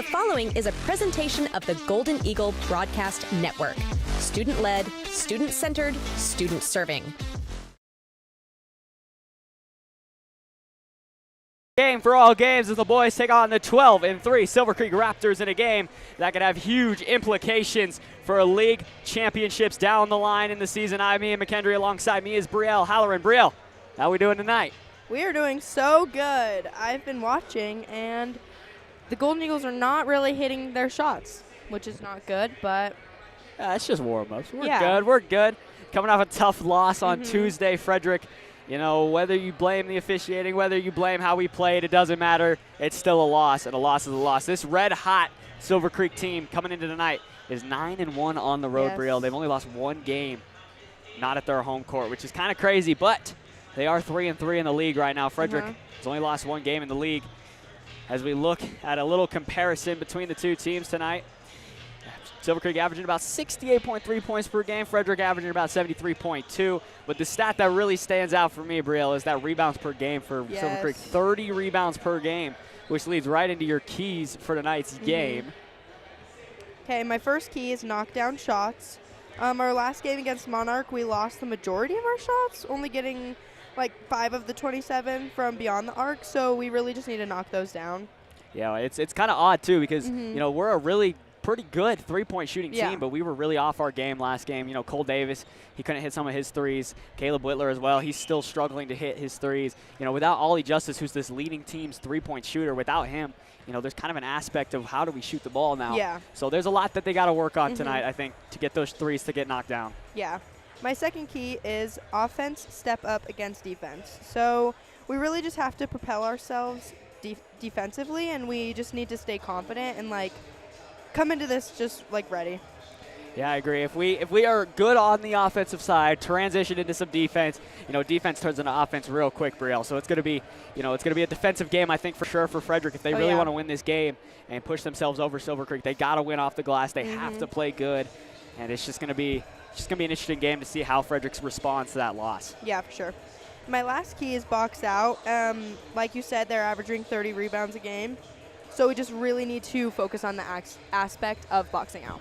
The following is a presentation of the Golden Eagle Broadcast Network. Student-led, student-centered, student-serving. Game for all games as the boys take on the 12-3 Silver Creek Raptors in a game that could have huge implications for league championships down the line in the season. I'm Ian MacHendrie. Alongside me is Brielle Halloran. Brielle, how are we doing tonight? We are doing so good. I've been watching, and the Golden Eagles are not really hitting their shots, which is not good, but it's just warm-ups. We're good. Coming off a tough loss on Tuesday, Frederick. You know, whether you blame the officiating, whether you blame how we played, it doesn't matter. It's still a loss, and a loss is a loss. This red-hot Silver Creek team coming into tonight is 9-1 on the road, Brielle. They've only lost one game, not at their home court, which is kind of crazy, but they are 3-3 in the league right now. Frederick has only lost one game in the league. As we look at a little comparison between the two teams tonight, Silver Creek averaging about 68.3 points per game. Frederick averaging about 73.2. But the stat that really stands out for me, Brielle, is that rebounds per game for Silver Creek. 30 rebounds per game, which leads right into your keys for tonight's game. Okay, my first key is knockdown shots. Our last game against Monarch, we lost the majority of our shots, only getting like 5 of the 27 from beyond the arc, so we really just need to knock those down. Yeah, it's kind of odd, too, because, you know, we're a really pretty good three-point shooting team, but we were really off our game last game. You know, Cole Davis, he couldn't hit some of his threes. Caleb Whitler as well, he's still struggling to hit his threes. You know, without Ollie Justice, who's this leading team's three-point shooter, without him, you know, there's kind of an aspect of how do we shoot the ball now. Yeah. So there's a lot that they got to work on tonight, I think, to get those threes to get knocked down. Yeah. My second key is offense step up against defense. So we really just have to propel ourselves defensively, and we just need to stay confident and, like, come into this just, like, ready. Yeah, I agree. If we are good on the offensive side, transition into some defense, you know, defense turns into offense real quick, Brielle. So it's going to be, you know, it's going to be a defensive game, I think, for sure for Frederick. If they really want to win this game and push themselves over Silver Creek, they got to win off the glass. They have to play good, and it's just going to be an interesting game to see how Frederick responds to that loss. Yeah, for sure. My last key is box out. Like you said, they're averaging 30 rebounds a game. So we just really need to focus on the aspect of boxing out.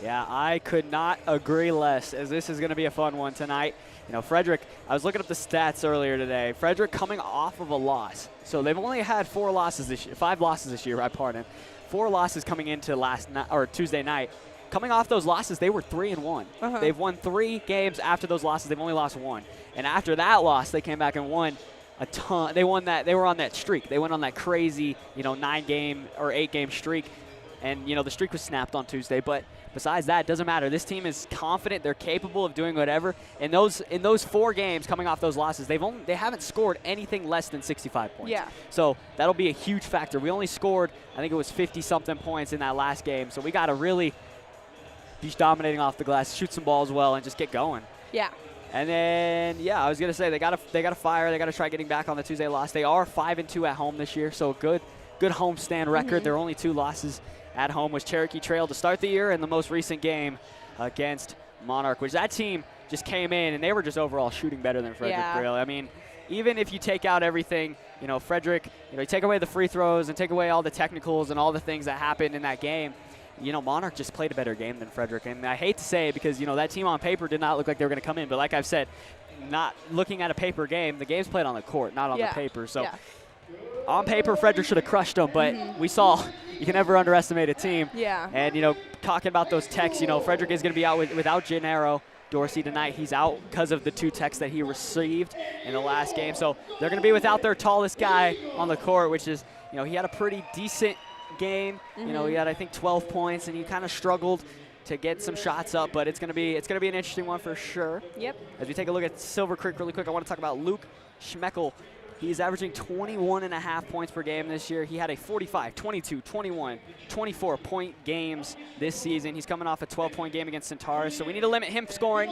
Yeah, I could not agree less, as this is going to be a fun one tonight. You know, Frederick, I was looking up the stats earlier today. Frederick coming off of a loss. So they've only had 5 losses this year, I pardon. 4 losses coming into Tuesday night. Coming off those losses, they were 3-1. They've won 3 games after those losses. They've only lost 1. And after that loss, they came back and won a ton. They won that. They were on that streak. They went on that crazy, you know, 9-game or 8-game streak. And, you know, the streak was snapped on Tuesday. But besides that, it doesn't matter. This team is confident. They're capable of doing whatever. In those 4 games coming off those losses, they haven't scored anything less than 65 points. Yeah. So that'll be a huge factor. We only scored, I think it was 50-something points in that last game. So we got to really be dominating off the glass, shoot some balls well, and just get going. Yeah. And then, yeah, I was gonna say they got to fire. They got to try getting back on the Tuesday loss. They are 5-2 at home this year, so good homestand record. Their only 2 losses at home was Cherokee Trail to start the year, and the most recent game against Monarch, which that team just came in and they were just overall shooting better than Frederick. Brielle. I mean, even if you take out everything, you know, Frederick, you know, you take away the free throws and take away all the technicals and all the things that happened in that game. You know, Monarch just played a better game than Frederick. And I hate to say it because, you know, that team on paper did not look like they were going to come in. But like I've said, not looking at a paper game, the game's played on the court, not on the paper. So on paper, Frederick should have crushed them. But we saw you can never underestimate a team. Yeah. And, you know, talking about those techs, you know, Frederick is going to be out without Gennaro Dorsey tonight. He's out because of the 2 techs that he received in the last game. So they're going to be without their tallest guy on the court, which is, you know, he had a pretty decent game. You know, he had, I think, 12 points, and he kind of struggled to get some shots up, but it's gonna be an interesting one for sure. Yep. As we take a look at Silver Creek really quick, I want to talk about Luke Schmeckel. He's averaging 21.5 points per game this year. He had a 45, 22, 21, 24-point games this season. He's coming off a 12-point game against Centaurus, so we need to limit him scoring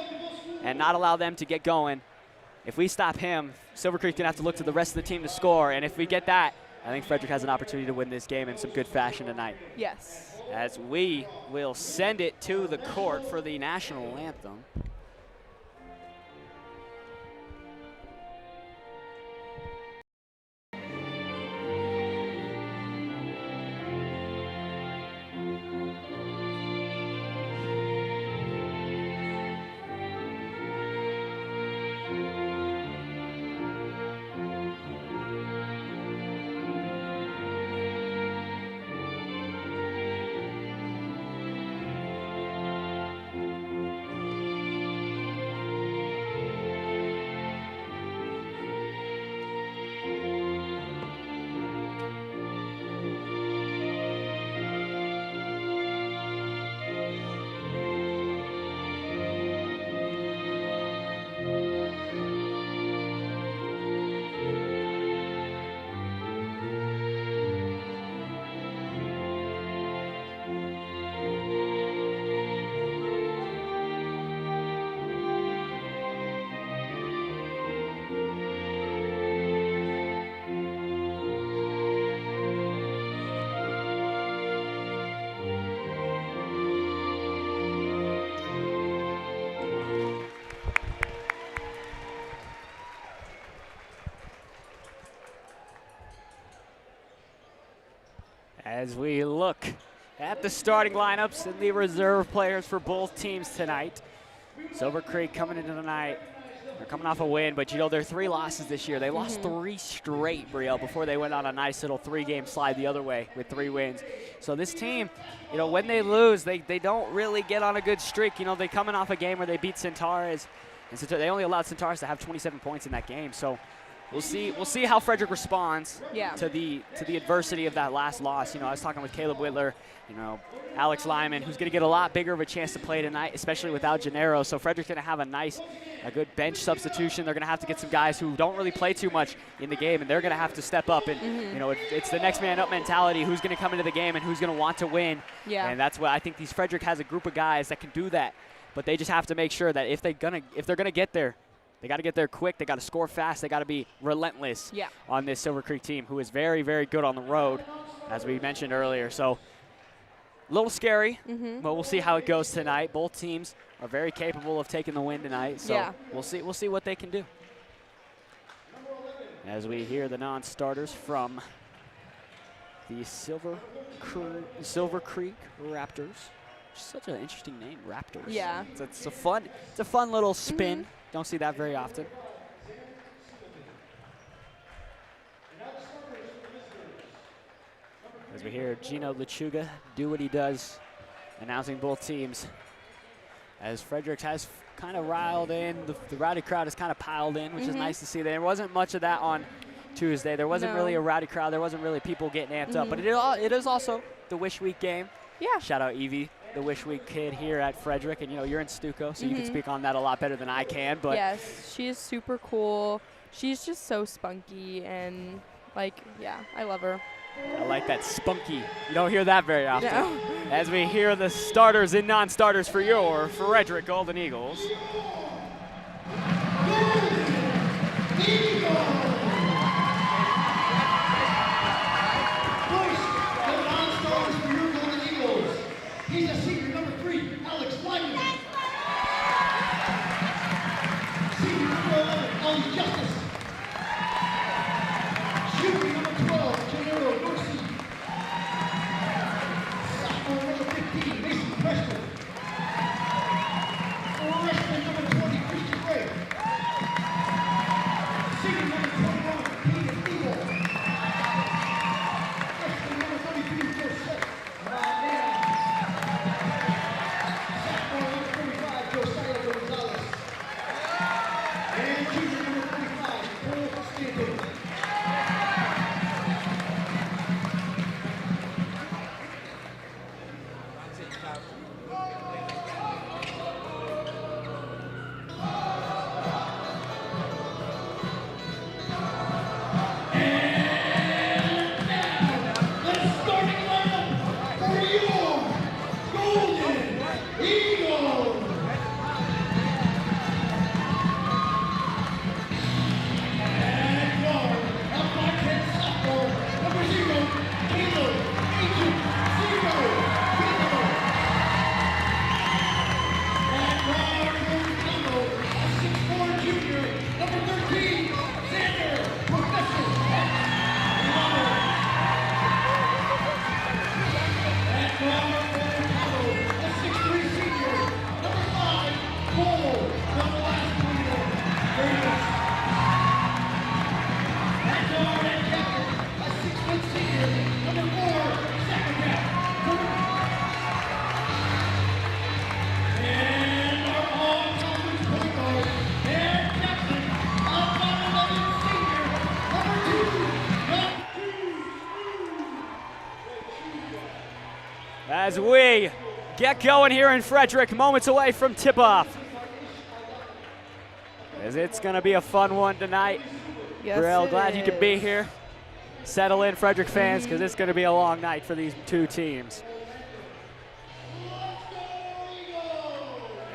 and not allow them to get going. If we stop him, Silver Creek's gonna have to look to the rest of the team to score, and if we get that, I think Frederick has an opportunity to win this game in some good fashion tonight. Yes. As we will send it to the court for the national anthem. as we look at the starting lineups and the reserve players for both teams tonight. Silver Creek coming into tonight. They're coming off a win, but, you know, they're 3 losses this year. They lost 3 straight, Brielle, before they went on a nice little 3-game slide the other way with 3 wins. So this team, you know, when they lose, they don't really get on a good streak. You know, they coming off a game where they beat Centaurs, and they only allowed Centaurs to have 27 points in that game. So we'll see how Frederick responds to the adversity of that last loss. You know, I was talking with Caleb Whitler, you know, Alex Lyman, who's going to get a lot bigger of a chance to play tonight, especially without Gennaro. So Frederick's going to have a good bench substitution. They're going to have to get some guys who don't really play too much in the game, and they're going to have to step up. And, you know, it's the next man up mentality, who's going to come into the game and who's going to want to win. Yeah. And that's what I think Frederick has a group of guys that can do that. But they just have to make sure that if they're going to get there, they got to get there quick. They got to score fast. They got to be relentless on this Silver Creek team, who is very, very good on the road, as we mentioned earlier. So a little scary, but we'll see how it goes tonight. Both teams are very capable of taking the win tonight, so we'll see what they can do. As we hear the non-starters from the Silver Creek Raptors. Such an interesting name, Raptors. Yeah, it's a fun little spin. Don't see that very often. As we hear Gino Lechuga do what he does, announcing both teams. As Frederick has kind of riled in, the rowdy crowd has kind of piled in, which is nice to see. There wasn't much of that on Tuesday. There wasn't really a rowdy crowd. There wasn't really people getting amped up. But it is also the Wish Week game. Yeah. Shout out Evie, the Wish Week kid here at Frederick. And, you know, you're in Stuco, so you can speak on that a lot better than I can. But yes, she is super cool. She's just so spunky and, like, yeah, I love her. I like that, spunky. You don't hear that very often. No. As we hear the starters and non-starters for your Frederick Golden Eagles. He's a senior, number 3, Alex Lyman. Senior, number 11, Ollie Justice. Junior, number 12, Gennaro Dorsey. Sophomore, number 15, Mason Preston. Freshman, number 20, Christian Gray. Senior, number 21, Peter Eagle. Freshman, number 33, Joseph. As we get going here in Frederick, moments away from tip-off. As it's going to be a fun one tonight. Yes, Brielle, glad you could be here. Settle in, Frederick fans, because it's going to be a long night for these two teams.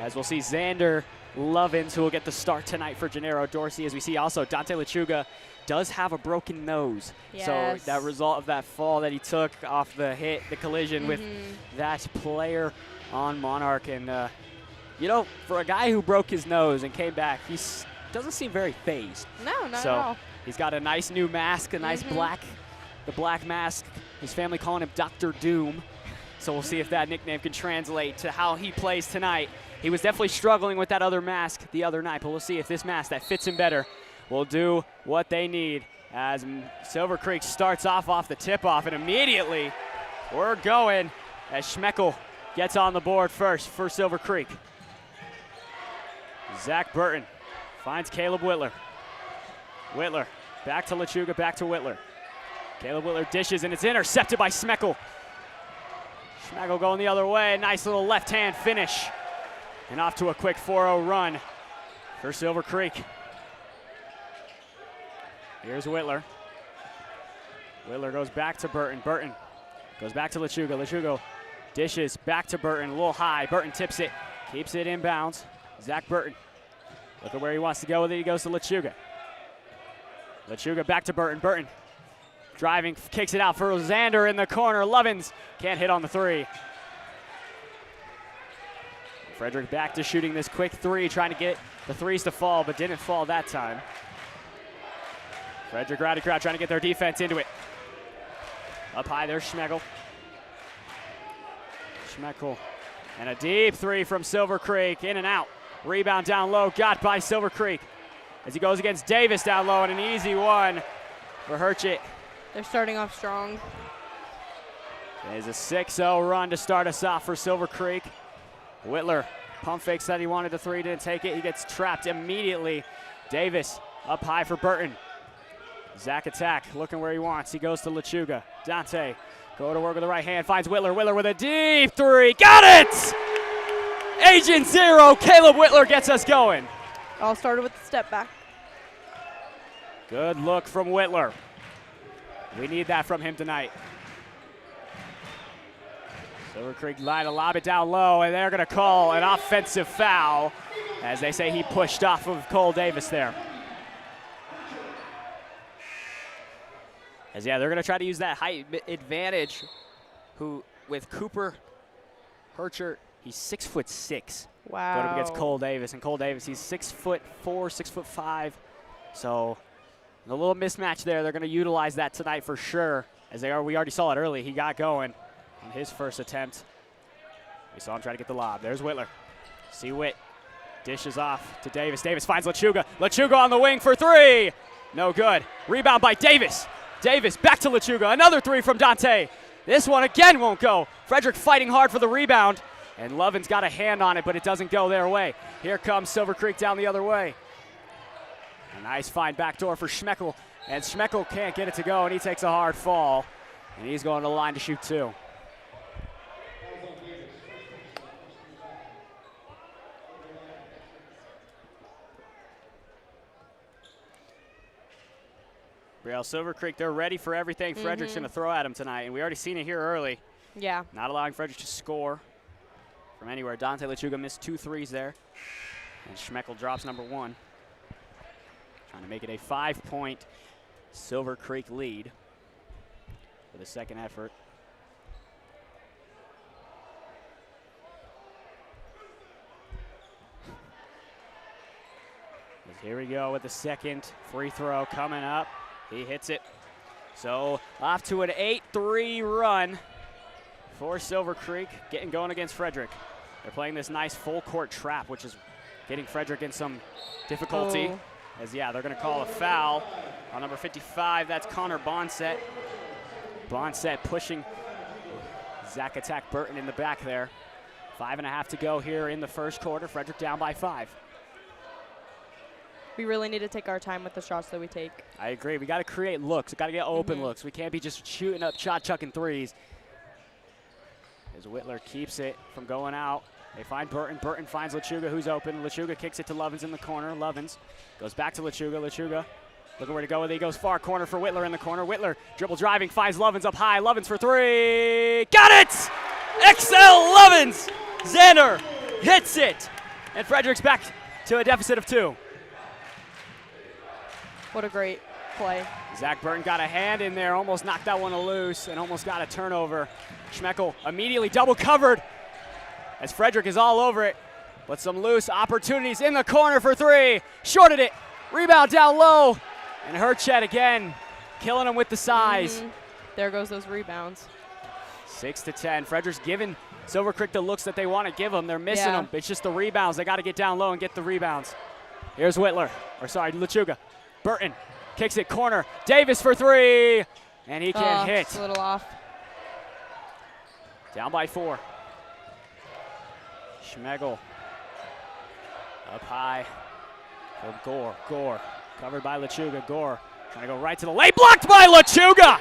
As we'll see Xander Lovins, who will get the start tonight for Gennaro Dorsey, as we see also Dante Lechuga does have a broken nose. Yes. So that result of that fall that he took off the collision with that player on Monarch. And, you know, for a guy who broke his nose and came back, he doesn't seem very phased. No, not so at all. He's got a nice new mask, a nice the black mask His family calling him Dr. Doom. So we'll see if that nickname can translate to how he plays tonight. He was definitely struggling with that other mask the other night, but we'll see if this mask that fits him better will do what they need as Silver Creek starts off the tip-off, and immediately we're going as Schmeckel gets on the board first for Silver Creek. Zach Burton finds Caleb Whitler. Whitler back to Lechuga, back to Whitler. Caleb Whitler dishes, and it's intercepted by Schmeckel. Schmeckel going the other way. Nice little left-hand finish. And off to a quick 4-0 run for Silver Creek. Here's Whitler. Whitler goes back to Burton. Burton goes back to Lechuga. Lechuga dishes back to Burton. A little high. Burton tips it. Keeps it inbounds. Zach Burton. Look at where he wants to go with it. He goes to Lechuga. Lechuga back to Burton. Burton driving, kicks it out for Xander in the corner. Lovins can't hit on the three. Frederick back to shooting this quick three, trying to get the threes to fall, but didn't fall that time. Frederick rowdy crowd trying to get their defense into it. Up high, there's Schmeckel. Schmeckel. And a deep three from Silver Creek, in and out. Rebound down low, got by Silver Creek. As he goes against Davis down low, and an easy one for Herchit. They're starting off strong. There's a 6-0 run to start us off for Silver Creek. Whitler pump fake, said he wanted the three, didn't take it. He gets trapped immediately. Davis up high for Burton. Zach attack, looking where he wants. He goes to Lechuga. Dante, go to work with the right hand, finds Whitler. Whitler with a deep three, got it! Agent Zero, Caleb Whitler gets us going. All started with the step back. Good look from Whitler. We need that from him tonight. Silver Creek line to lob it down low, and they're going to call an offensive foul as they say he pushed off of Cole Davis there. As they're going to try to use that height advantage with Cooper Herchert, he's 6'6". Wow. Going up against Cole Davis, and Cole Davis, he's 6'4", 6'5". So a little mismatch there. They're going to utilize that tonight for sure. We already saw it early. He got going on his first attempt. We saw him try to get the lob. There's Whitler. See Witt. Dishes off to Davis. Davis finds Lechuga. Lechuga on the wing for three. No good. Rebound by Davis. Davis back to Lechuga. Another three from Dante. This one again won't go. Frederick fighting hard for the rebound. And Lovin's got a hand on it, but it doesn't go their way. Here comes Silver Creek down the other way. A nice fine backdoor for Schmeckel. And Schmeckel can't get it to go, and he takes a hard fall. And he's going to the line to shoot two. Brielle, Silver Creek, they're ready for everything Frederick's going to throw at them tonight. And we already seen it here early. Yeah. Not allowing Frederick to score from anywhere. Dante Lechuga missed 2 threes there. And Schmeckel drops number one. Trying to make it a 5-point Silver Creek lead for the second effort. Here we go with the second free throw coming up. He hits it. So off to an 8-3 run for Silver Creek, getting going against Frederick. They're playing this nice full court trap, which is getting Frederick in some difficulty. Oh. As they're going to call a foul on number 55. That's Connor Bonset. Bonset pushing Zach attack Burton in the back there. 5.5 to go here in the first quarter. Frederick down by 5. We really need to take our time with the shots that we take. I agree. We got to create looks. We got to get open looks. We can't be just shooting up, chucking threes. As Whitler keeps it from going out. They find Burton. Burton finds Lechuga, who's open. Lechuga kicks it to Lovins in the corner. Lovins goes back to Lechuga. Lechuga looking where to go with it. He goes far corner for Whitler in the corner. Whitler dribble driving, finds Lovins up high. Lovins for three. Got it! XL Lovins! Xander hits it. And Frederick's back to a deficit of 2. What a great play. Zach Burton got a hand in there, almost knocked that one loose and almost got a turnover. Schmeckel immediately double covered as Frederick is all over it. But some loose opportunities in the corner for 3. Shorted it. Rebound down low. And Herchett again, killing him with the size. there goes those rebounds. 6-10. Frederick's giving Silver Creek the looks that they want to give them. They're missing them. It's just the rebounds. They got to get down low and get the rebounds. Here's Lechuga. Burton kicks it corner. Davis for three. And he can't hit. It's a little off. Down by 4. Schmegel up high for Gore. Gore covered by Lechuga. Gore trying to go right to the lane. Blocked by Lechuga.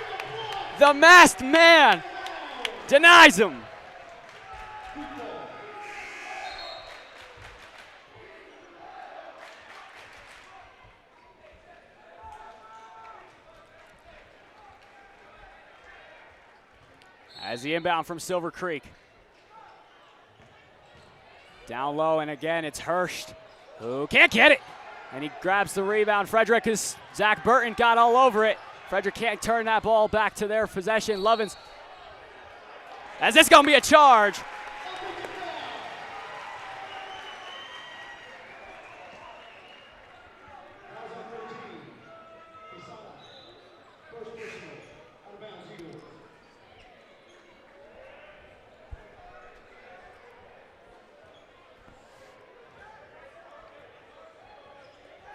The masked man denies him. As the inbound from Silver Creek. Down low, and again, it's Hurst, who can't get it. And he grabs the rebound. Frederick, as Zach Burton got all over it. Frederick can't turn that ball back to their possession. Lovins, as this going to be a charge.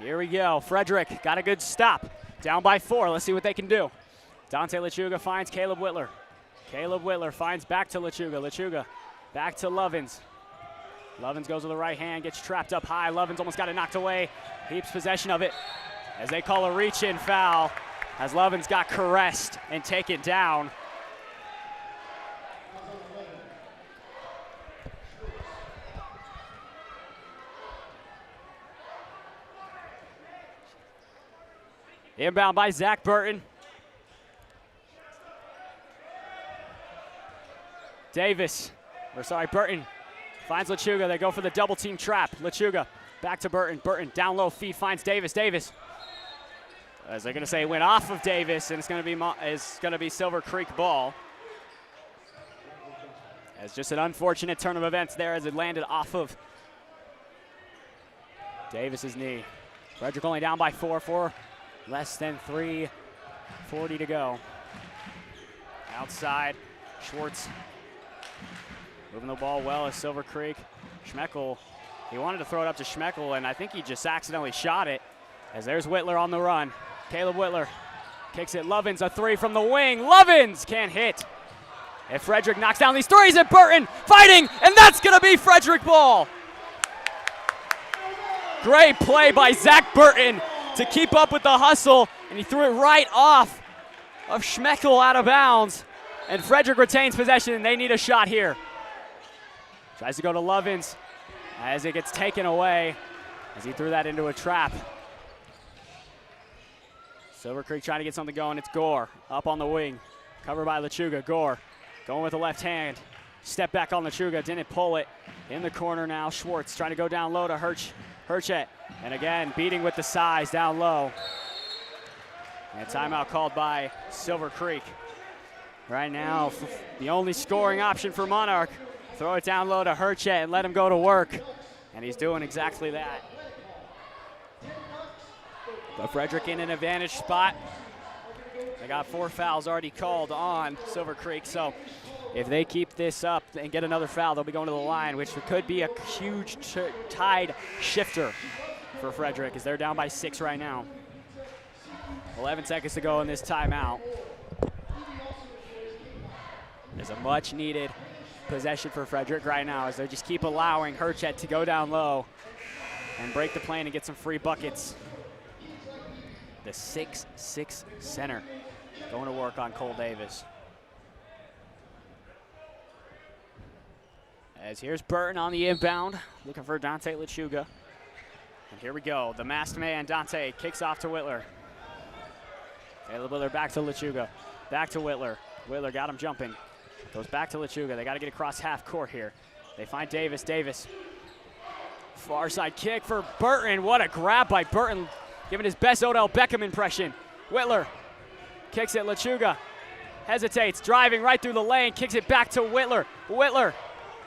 Here we go. Frederick got a good stop. Down by 4. Let's see what they can do. Dante Lechuga finds Caleb Whitler. Caleb Whitler finds back to Lechuga. Lechuga back to Lovins. Lovins goes with the right hand, gets trapped up high. Lovins almost got it knocked away. Keeps possession of it as they call a reach-in foul as Lovins got caressed and taken down. Inbound by Zach Burton. Burton finds Lechuga. They go for the double team trap. Lechuga back to Burton. Burton down low feed finds Davis. Davis, as they're going to say, went off of Davis, and it's going to be Silver Creek ball. As just an unfortunate turn of events there as it landed off of Davis's knee. Frederick only down by 4. Less than 3:40 to go. Outside, Schwartz moving the ball well as Silver Creek. Schmeckel, he wanted to throw it up to Schmeckel, and I think he just accidentally shot it. As there's Whitler on the run. Caleb Whitler kicks it. Lovins, a 3 from the wing. Lovins can't hit. And Frederick knocks down these threes, and Burton fighting, and that's going to be Frederick ball. Great play by Zach Burton to keep up with the hustle, and he threw it right off of Schmeckel out of bounds. And Frederick retains possession, and they need a shot here. Tries to go to Lovins as it gets taken away as he threw that into a trap. Silver Creek trying to get something going. It's Gore up on the wing, covered by Lechuga. Gore going with the left hand. Step back on Lechuga, didn't pull it. In the corner now, Schwartz trying to go down low to Hurchett. And again, beating with the size down low. And a timeout called by Silver Creek. Right now, the only scoring option for Monarch. Throw it down low to Hurchett and let him go to work. And he's doing exactly that. But Frederick in an advantage spot. They got 4 fouls already called on Silver Creek. So if they keep this up and get another foul, they'll be going to the line, which could be a huge tide shifter for Frederick as they're down by 6 right now. 11 seconds to go in this timeout. There's a much needed possession for Frederick right now as they just keep allowing Hurchett to go down low and break the plane and get some free buckets. The 6'6" center going to work on Cole Davis. As here's Burton on the inbound, looking for Dante Lechuga. And here we go, the masked man, Dante, kicks off to Whitler. Caleb Whitler back to Lechuga, back to Whitler. Whitler got him jumping. Goes back to Lechuga. They got to get across half court here. They find Davis. Davis. Far side kick for Burton. What a grab by Burton, giving his best Odell Beckham impression. Whitler kicks it. Lechuga hesitates, driving right through the lane, kicks it back to Whitler. Whitler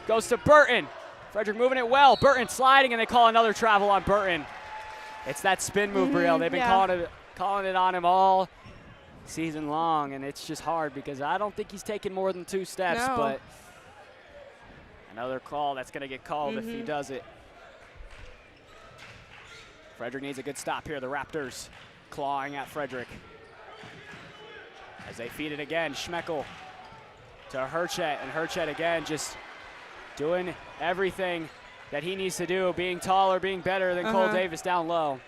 goes to Burton. Frederick moving it well. Burton sliding, and they call another travel on Burton. It's that spin move, Brielle. They've been calling it on him all season long, and it's just hard because I don't think he's taken more than 2 steps, No. but another call that's going to get called if he does it. Frederick needs a good stop here. The Raptors clawing at Frederick. As they feed it again, Schmeckel to Herchet, and Herchet again just doing everything that he needs to do, being taller, being better than Cole Davis down low.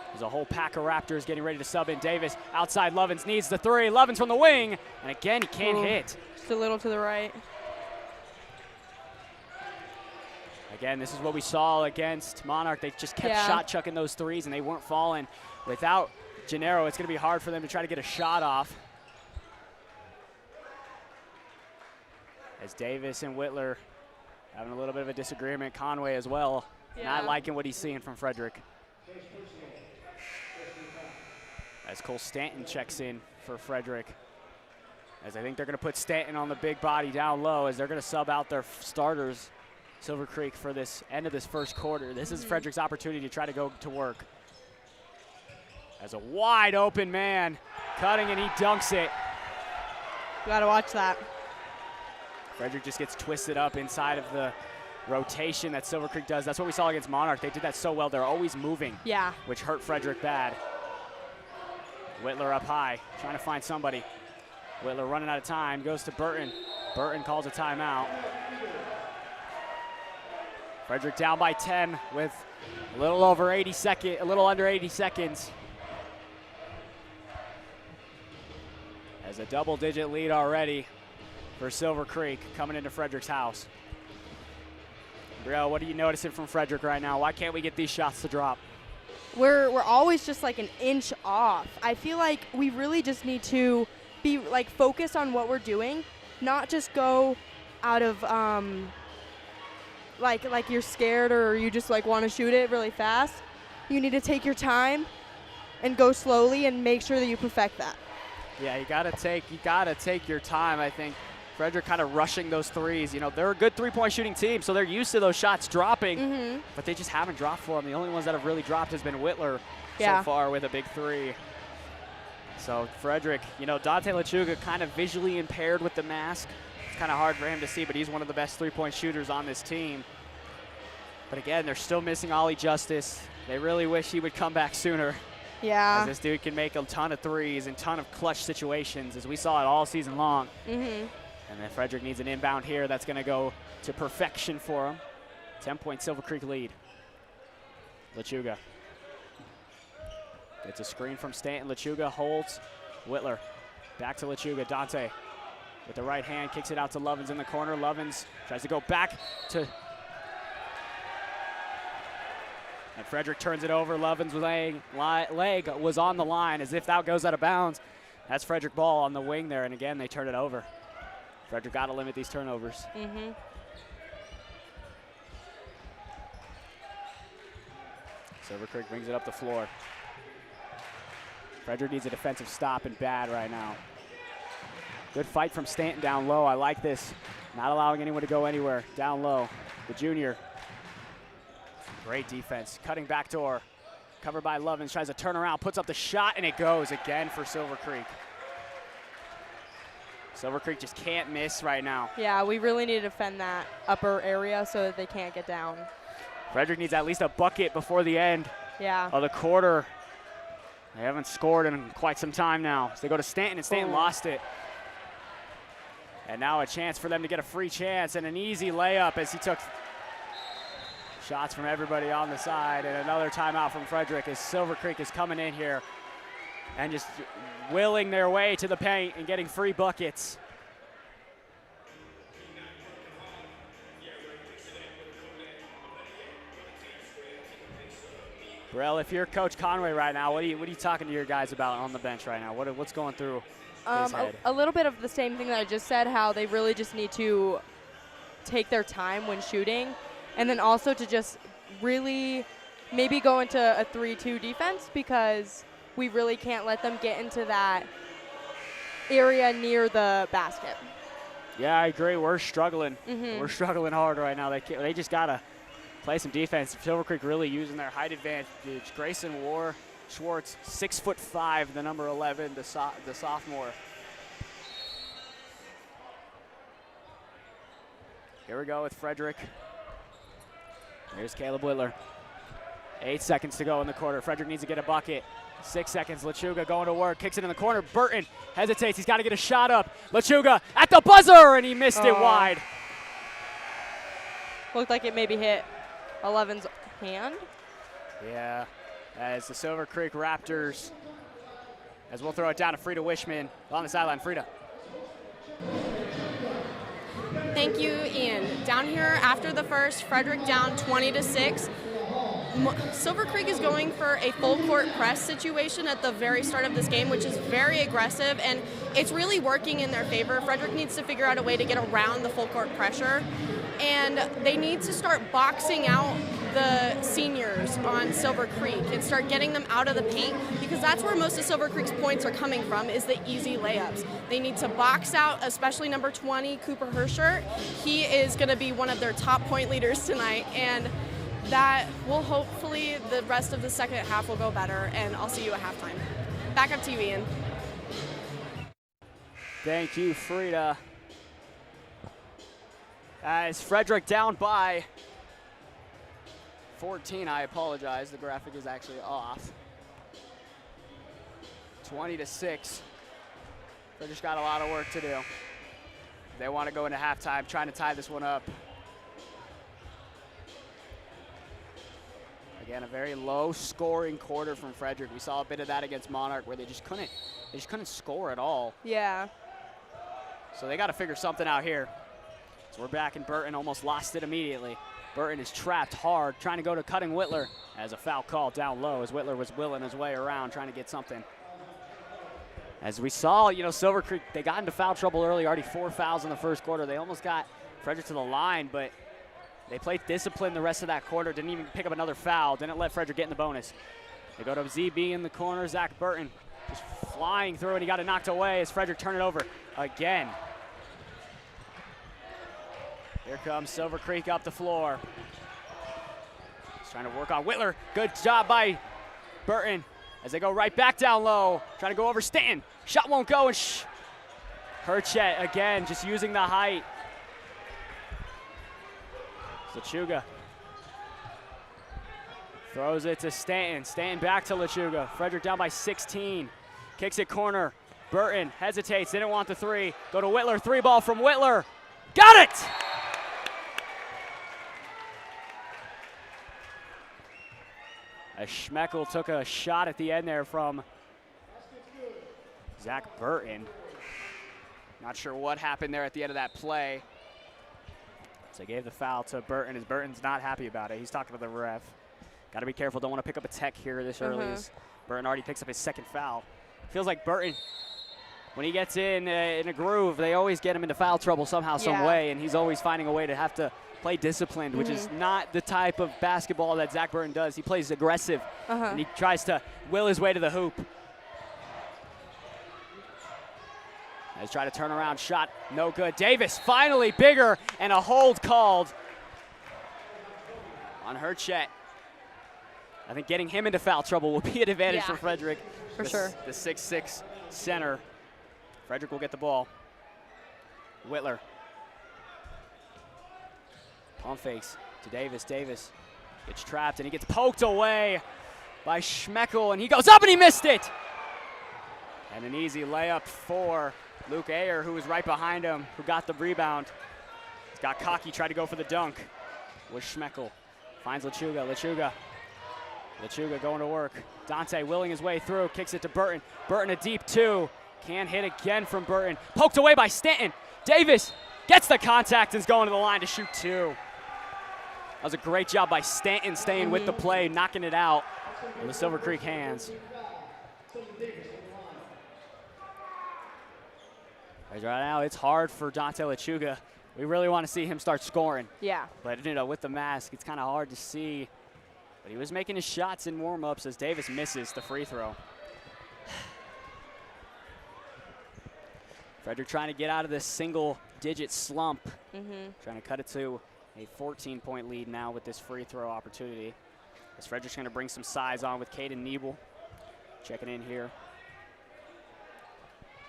There's a whole pack of Raptors getting ready to sub in. Davis outside, Lovins needs the 3. Lovins from the wing, and again, he can't hit. Just a little to the right. Again, this is what we saw against Monarch. They just kept shot chucking those 3s, and they weren't falling. Without Gennaro, it's going to be hard for them to try to get a shot off. As Davis and Whitler having a little bit of a disagreement. Conway as well, not liking what he's seeing from Frederick. As Cole Stanton checks in for Frederick. As I think they're going to put Stanton on the big body down low as they're going to sub out their starters, Silver Creek, for this end of this first quarter. This is Frederick's opportunity to try to go to work. As a wide open man cutting, and he dunks it. You got to watch that. Frederick just gets twisted up inside of the rotation that Silver Creek does. That's what we saw against Monarch. They did that so well. They're always moving, which hurt Frederick bad. Whitler up high, trying to find somebody. Whitler running out of time, goes to Burton. Burton calls a timeout. Frederick down by 10 with a little under 80 seconds. As a double-digit lead already for Silver Creek coming into Frederick's house. Brielle, what are you noticing from Frederick right now? Why can't we get these shots to drop? We're always just like an inch off. I feel like we really just need to be like focused on what we're doing, not just go out of like you're scared or you just like want to shoot it really fast. You need to take your time and go slowly and make sure that you perfect that. Yeah, you gotta take your time. I think Frederick kind of rushing those 3s. You know, they're a good 3-point shooting team, so they're used to those shots dropping, but they just haven't dropped for them. The only ones that have really dropped has been Whitler so far with a big 3. So Frederick, you know, Dante Lechuga kind of visually impaired with the mask. It's kind of hard for him to see, but he's one of the best 3-point shooters on this team. But again, they're still missing Ollie Justice. They really wish he would come back sooner. Yeah. As this dude can make a ton of 3s and ton of clutch situations, as we saw it all season long. And then Frederick needs an inbound here that's going to go to perfection for him. 10-point Silver Creek lead. Lechuga gets a screen from Stanton. Lechuga holds. Whitler back to Lechuga. Dante with the right hand kicks it out to Lovins in the corner. Lovins tries to go back to, and Frederick turns it over. Lovins' leg was on the line as if that goes out of bounds. That's Frederick ball on the wing there, and again they turn it over. Frederick got to limit these turnovers. Silver Creek brings it up the floor. Frederick needs a defensive stop and bad right now. Good fight from Stanton down low. I like this. Not allowing anyone to go anywhere. Down low. The junior. Great defense. Cutting back door. Covered by Lovins. Tries to turn around. Puts up the shot, and it goes again for Silver Creek. Silver Creek just can't miss right now. Yeah, we really need to defend that upper area so that they can't get down. Frederick needs at least a bucket before the end of the quarter. They haven't scored in quite some time now. So they go to Stanton, and Stanton lost it. And now a chance for them to get a free chance and an easy layup as he took shots from everybody on the side. And another timeout from Frederick as Silver Creek is coming in here and just willing their way to the paint and getting free buckets. Brielle, if you're Coach Conway right now, what are you talking to your guys about on the bench right now? What's going through his head? A little bit of the same thing that I just said, how they really just need to take their time when shooting, and then also to just really maybe go into a 3-2 defense, because we really can't let them get into that area near the basket. Yeah, I agree. We're struggling. We're struggling hard right now. They just gotta play some defense. Silver Creek really using their height advantage. Grayson Schwartz, 6'5", the number 11, the sophomore. Here we go with Frederick. Here's Caleb Whitler. 8 seconds to go in the quarter. Frederick needs to get a bucket. 6 seconds. Lechuga going to work. Kicks it in the corner. Burton hesitates. He's got to get a shot up. Lechuga at the buzzer, and he missed it wide. Looked like it maybe hit 11's hand. Yeah, as the Silver Creek Raptors, as we'll throw it down to Frida Wishman on the sideline. Frida. Thank you, Ian. Down here after the first, Frederick down 20-6. Silver Creek is going for a full court press situation at the very start of this game, which is very aggressive, and it's really working in their favor. Frederick needs to figure out a way to get around the full court pressure, and they need to start boxing out the seniors on Silver Creek and start getting them out of the paint, because that's where most of Silver Creek's points are coming from, is the easy layups. They need to box out, especially number 20, Cooper Hershert. He is going to be one of their top point leaders tonight, and that will hopefully the rest of the second half will go better, and I'll see you at halftime. Back up to you, Ian. Thank you, Frida. As Frederick down by 14, I apologize, the graphic is actually off. 20-6. Frederick's got a lot of work to do. They want to go into halftime trying to tie this one up. Again, a very low-scoring quarter from Frederick. We saw a bit of that against Monarch, where they just couldn't score at all. Yeah. So they got to figure something out here. So we're back, and Burton almost lost it immediately. Burton is trapped hard, trying to go to cutting Whitler, as a foul call down low, as Whitler was willing his way around, trying to get something. As we saw, Silver Creek, they got into foul trouble early, already 4 fouls in the first quarter. They almost got Frederick to the line, but they played discipline the rest of that quarter, didn't even pick up another foul, didn't let Frederick get in the bonus. They go to ZB in the corner, Zach Burton just flying through, and he got it knocked away as Frederick turned it over again. Here comes Silver Creek up the floor. He's trying to work on Whitler. Good job by Burton as they go right back down low, trying to go over Stanton. Shot won't go, and Herchet again, just using the height. Lechuga throws it to Stanton. Stanton back to Lechuga. Frederick down by 16. Kicks it corner. Burton hesitates, didn't want the three. Go to Whitler, 3-ball from Whitler. Got it! As Schmeckel took a shot at the end there from Zach Burton. Not sure what happened there at the end of that play. So they gave the foul to Burton, as Burton's not happy about it. He's talking to the ref. Got to be careful, don't want to pick up a tech here this early, as Burton already picks up his second foul. Feels like Burton, when he gets in a groove, they always get him into foul trouble somehow, some way, and he's always finding a way to have to play disciplined, which is not the type of basketball that Zach Burton does. He plays aggressive, and he tries to will his way to the hoop. He's trying to turn around, shot no good. Davis finally bigger, and a hold called on Herchet. I think getting him into foul trouble will be an advantage for Frederick. For sure. The 6'6" center. Frederick will get the ball. Whitler. Pump fakes to Davis. Davis gets trapped, and he gets poked away by Schmeckel, and he goes up, and he missed it. And an easy layup for Luke Ayer, who was right behind him, who got the rebound. He's got cocky, tried to go for the dunk. Was Schmeckel. Finds Lechuga. Lechuga going to work. Dante willing his way through, kicks it to Burton. Burton a deep 2. Can't hit again from Burton. Poked away by Stanton. Davis gets the contact and is going to the line to shoot 2. That was a great job by Stanton staying with the play, knocking it out in the Silver Creek hands. Right now, it's hard for Dante Lechuga. We really want to see him start scoring. Yeah. But, with the mask, it's kind of hard to see. But he was making his shots in warm-ups as Davis misses the free throw. Frederick trying to get out of this single-digit slump. Trying to cut it to A 14-point lead now with this free throw opportunity. As Frederick's going to bring some size on with Caden Niebel checking in here.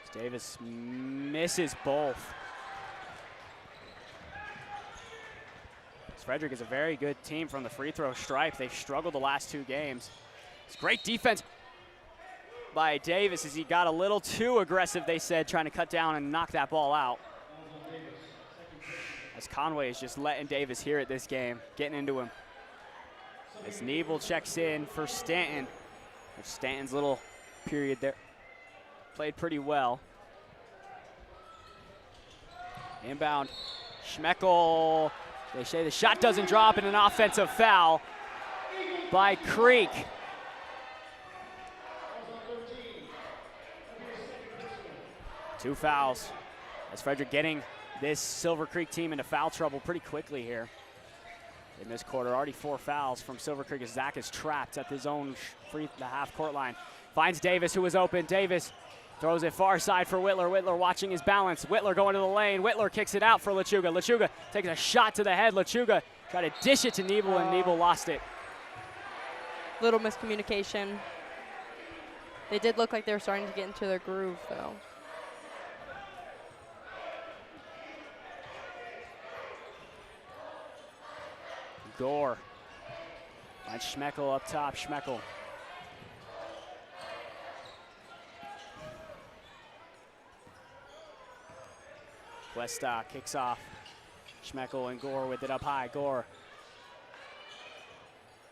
As Davis misses both. As Frederick is a very good team from the free throw stripe. They've struggled the last 2 games. It's great defense by Davis as he got a little too aggressive, they said, trying to cut down and knock that ball out. As Conway is just letting Davis hear it this game, getting into him. As Niebel checks in for Stanton. Stanton's little period there played pretty well. Inbound, Schmeckel. They say the shot doesn't drop, and an offensive foul by Creek. Two fouls as Frederick getting this Silver Creek team into foul trouble pretty quickly here in this quarter. Already 4 fouls from Silver Creek as Zach is trapped at his own the half-court line. Finds Davis, who was open. Davis throws it far side for Whitler. Whitler watching his balance. Whitler going to the lane. Whitler kicks it out for Lechuga. Lechuga takes a shot to the head. Lechuga tried to dish it to Niebel, and Niebel lost it. Little miscommunication. They did look like they were starting to get into their groove, though. Gore. And Schmeckel up top. Schmeckel. Westa kicks off. Schmeckel and Gore with it up high. Gore.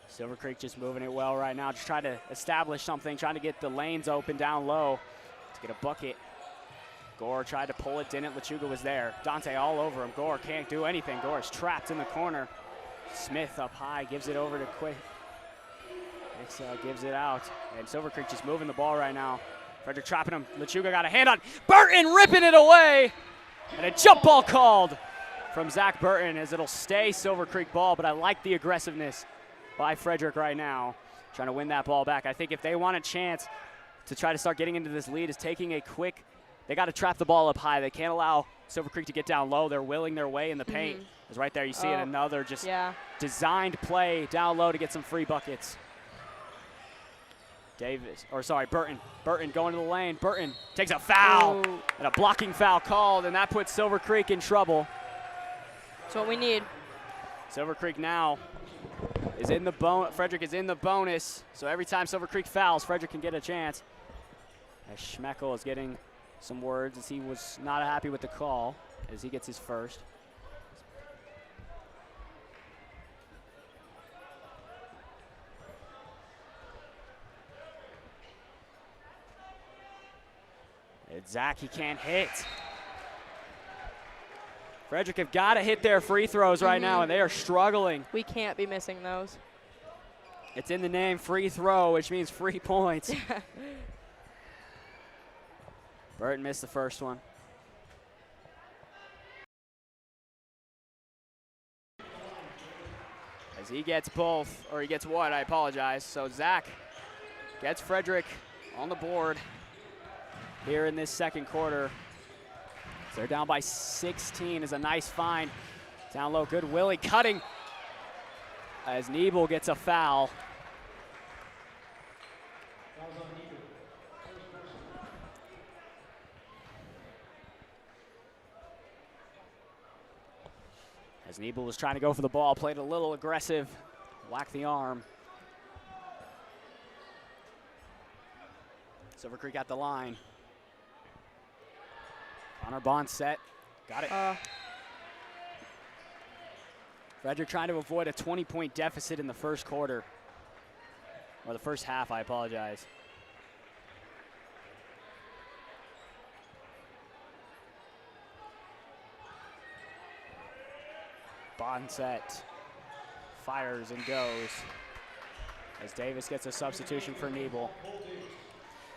Silver Creek just moving it well right now. Just trying to establish something, trying to get the lanes open down low to get a bucket. Gore tried to pull it, didn't. Lechuga was there. Dante all over him. Gore can't do anything. Gore is trapped in the corner. Smith up high, gives it over to Quick. Gives it out. And Silver Creek just moving the ball right now. Frederick trapping him. Lechuga got a hand on Burton, ripping it away. And a jump ball called from Zach Burton as it'll stay Silver Creek ball, but I like the aggressiveness by Frederick right now, trying to win that ball back. I think if they want a chance to try to start getting into this lead is taking a quick, they got to trap the ball up high. They can't allow Silver Creek to get down low. They're willing their way in the paint. It's right there. You see it, another just designed play down low to get some free buckets. Burton. Burton going to the lane. Burton takes a foul. Ooh. And a blocking foul called, and that puts Silver Creek in trouble. That's what we need. Silver Creek now is in the Frederick is in the bonus, so every time Silver Creek fouls, Frederick can get a chance. As Schmeckel is getting some words as he was not happy with the call as he gets his first. And Zach, he can't hit. Frederick have got to hit their free throws right now, and they are struggling. We can't be missing those. It's in the name, free throw, which means free points. Burton missed the first one. As he gets both, or he gets one, I apologize. So Zach gets Frederick on the board here in this second quarter. So they're down by 16 is a nice find. Down low, good Willie cutting as Niebel gets a foul. As Niebel was trying to go for the ball, played a little aggressive, whacked the arm. Silver Creek at the line. Connor Bond set, got it. Frederick trying to avoid a 20-point deficit in the first quarter. Or the first half, I apologize. Bond set, fires and goes. As Davis gets a substitution for Niebel.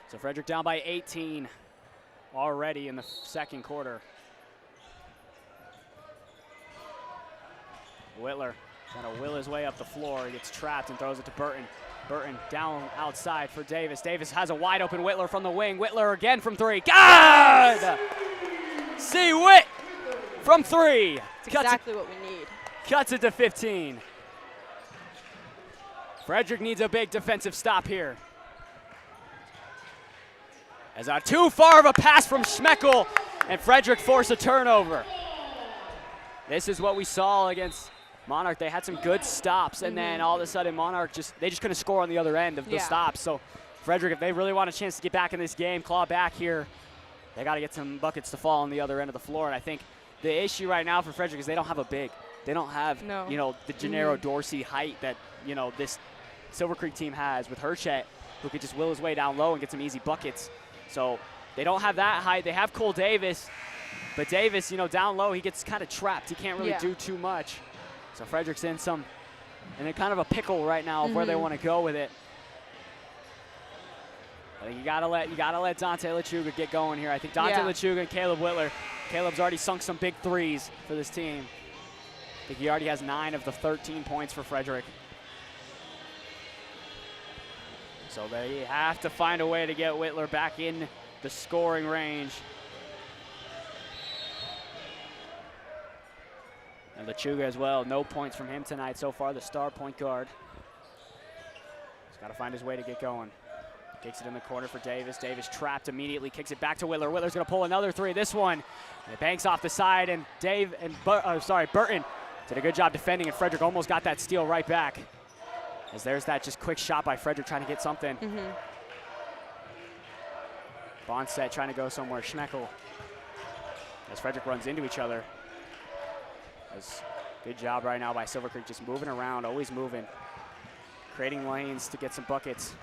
So Frederick down by 18 already in the second quarter. Whitler trying to will his way up the floor. He gets trapped and throws it to Burton. Burton down outside for Davis. Davis has a wide open Whitler from the wing. Whitler again from three. Good! See Whit from three. That's exactly what we need. Cuts it to 15. Frederick needs a big defensive stop here. As too far of a pass from Schmeckel, and Frederick forced a turnover. This is what we saw against Monarch. They had some good stops, and then all of a sudden Monarch they just couldn't score on the other end of the stops. So Frederick, if they really want a chance to get back in this game, claw back here, they got to get some buckets to fall on the other end of the floor. And I think the issue right now for Frederick is they don't have a big. They don't have, the Gennaro Dorsey height that, this Silver Creek team has with Herchet, who could just will his way down low and get some easy buckets. So they don't have that height. They have Cole Davis, but Davis, down low, he gets kind of trapped. He can't really do too much. So Frederick's in a kind of a pickle right now of where they want to go with it. I think you gotta let Dante Lechuga get going here. I think Dante Lechuga and Caleb Whitler. Caleb's already sunk some big threes for this team. I think he already has 9 of the 13 points for Frederick. So they have to find a way to get Whitler back in the scoring range. And Lechuga as well. No points from him tonight so far, the star point guard. He's got to find his way to get going. Kicks it in the corner for Davis. Davis trapped immediately, kicks it back to Whitler. Whitler's going to pull another three. This one, it banks off the side, and Burton did a good job defending, and Frederick almost got that steal right back. As there's that just quick shot by Frederick trying to get something. Bonset trying to go somewhere. Schmeckel. As Frederick runs into each other. Good job right now by Silver Creek, just moving around, always moving. Creating lanes to get some buckets.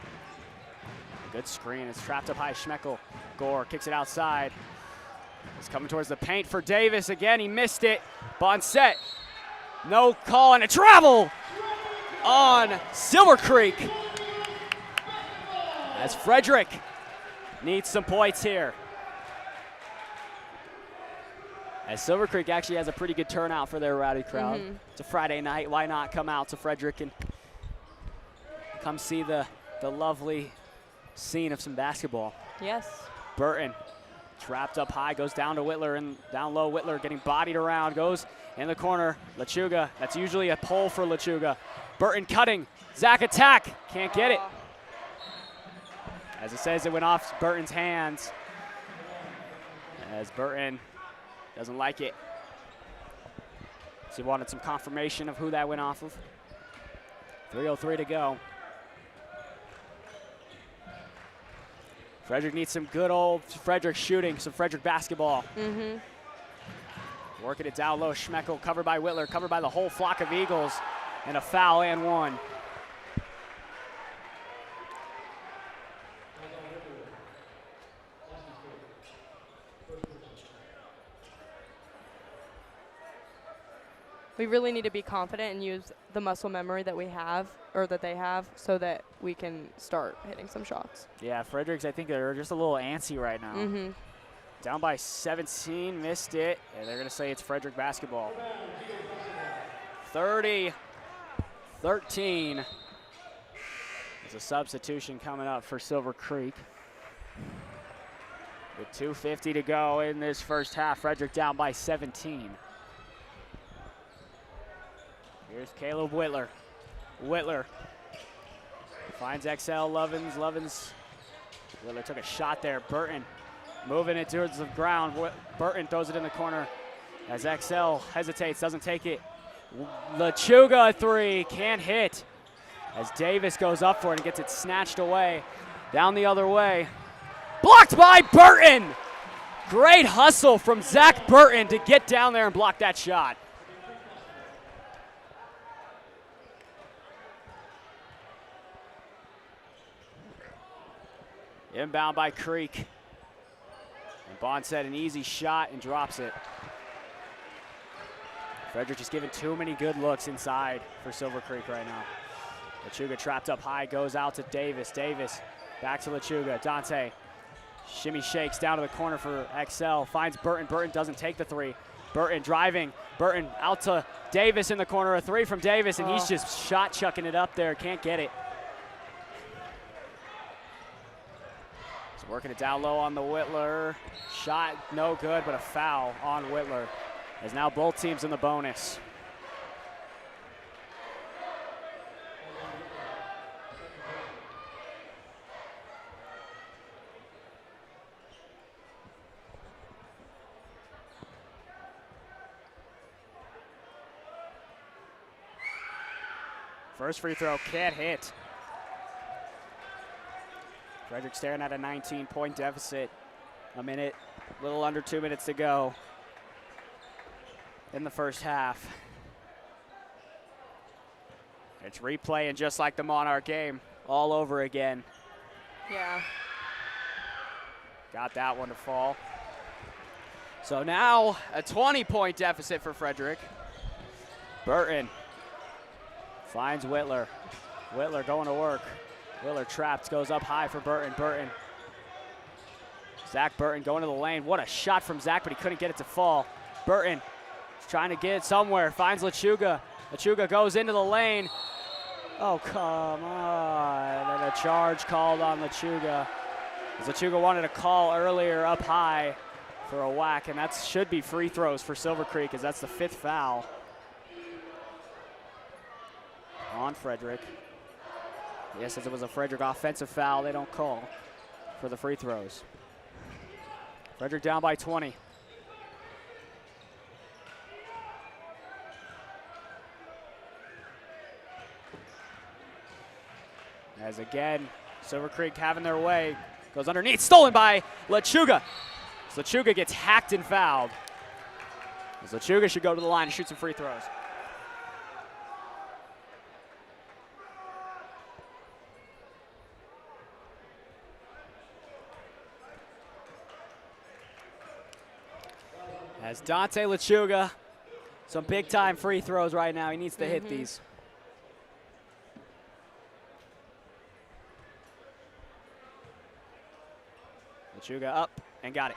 A good screen. It's trapped up high. Schmeckel. Gore kicks it outside. It's coming towards the paint for Davis again. He missed it. Bonset. No call and a travel on Silver Creek. As Frederick needs some points here. As Silver Creek actually has a pretty good turnout for their rowdy crowd. It's a Friday night. Why not come out to Frederick and come see the lovely scene of some basketball. Yes. Burton trapped up high, goes down to Whitler, and down low Whitler getting bodied around, goes in the corner. Lechuga, that's usually a pull for Lechuga. Burton cutting, Zach attack, can't get it. As it says, it went off Burton's hands. As Burton doesn't like it. So he wanted some confirmation of who that went off of. 3:03 to go. Frederick needs some good old Frederick shooting, some Frederick basketball. Working it down low, Schmeckel covered by Whitler, covered by the whole flock of Eagles, and a foul and one. We really need to be confident and use the muscle memory that we have, or that they have, so that we can start hitting some shots. Yeah, Fredericks, I think they're just a little antsy right now. Down by 17, missed it, and they're going to say it's Frederick basketball. 30-13. There's a substitution coming up for Silver Creek. With 2:50 to go in this first half, Frederick down by 17. Here's Caleb Whitler. Whitler finds XL Lovins. Whitler took a shot there. Burton moving it towards the ground. Burton throws it in the corner as XL hesitates, doesn't take it. Lechuga a three, can't hit. As Davis goes up for it and gets it snatched away. Down the other way. Blocked by Burton! Great hustle from Zach Burton to get down there and block that shot. Inbound by Creek. And Bonset an easy shot and drops it. Frederick just giving too many good looks inside for Silver Creek right now. Lechuga trapped up high, goes out to Davis. Davis back to Lechuga. Dante shimmy shakes down to the corner for XL. Finds Burton. Burton doesn't take the three. Burton driving. Burton out to Davis in the corner. A three from Davis, and he's just shot chucking it up there. Can't get it. Working it down low on the Whitler. Shot no good, but a foul on Whitler. As now both teams in the bonus. First free throw can't hit. Frederick staring at a 19-point deficit. A little under 2 minutes to go in the first half. It's replaying just like the Monarch game all over again. Yeah. Got that one to fall. So now a 20-point deficit for Frederick. Burton finds Whitler. Whitler going to work. Whitler trapped, goes up high for Burton. Burton. Zach Burton going to the lane. What a shot from Zach, but he couldn't get it to fall. Burton is trying to get it somewhere. Finds Lechuga. Lechuga goes into the lane. Oh, come on. And a charge called on Lechuga. Lechuga wanted a call earlier up high for a whack, and that should be free throws for Silver Creek, as that's the 5th foul on Frederick. Yes, since it was a Frederick offensive foul, they don't call for the free throws. Frederick down by 20. As again, Silver Creek having their way. Goes underneath, stolen by Lechuga. So Lechuga gets hacked and fouled. As Lechuga should go to the line and shoot some free throws. As Dante Lechuga, some big time free throws right now. He needs to hit these. Lechuga up and got it.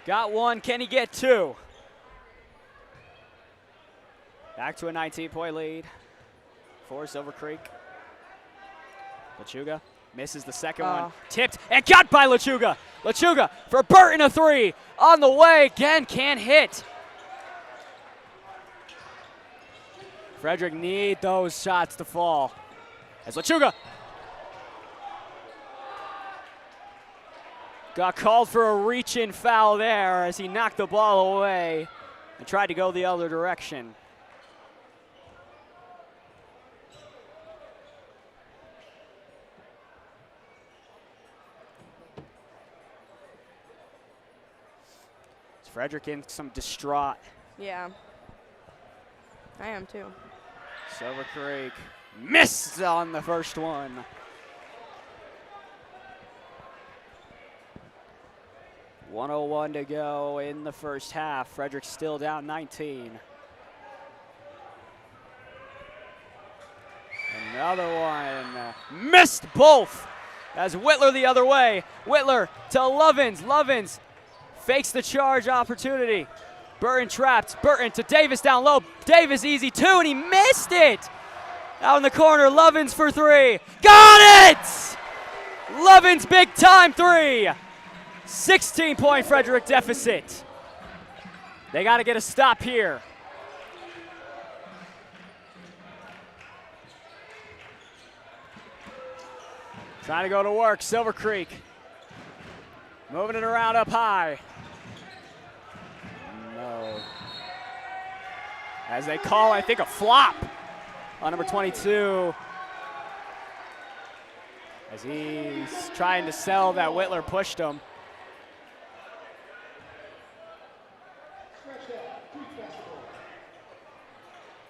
Got one, can he get two? Back to a 19-point lead for Silver Creek. Lechuga misses the second one. Tipped and got by Lechuga. Lechuga for Burton, a three. On the way, again, can't hit. Frederick need those shots to fall. As Lechuga got called for a reach-in foul there as he knocked the ball away and tried to go the other direction. Frederick in some distraught. Yeah. I am too. Silver Creek missed on the first one. .101 to go in the first half. Frederick still down 19. Another one. Missed both as Whitler the other way. Whitler to Lovins. Lovins fakes the charge opportunity. Burton trapped. Burton to Davis down low. Davis easy two, and he missed it. Out in the corner, Lovins for three. Got it! Lovins big time three. 16-point Frederick deficit. They got to get a stop here. Trying to go to work, Silver Creek. Moving it around up high. No. As they call, I think, a flop on number 22. As he's trying to sell that Whitler pushed him.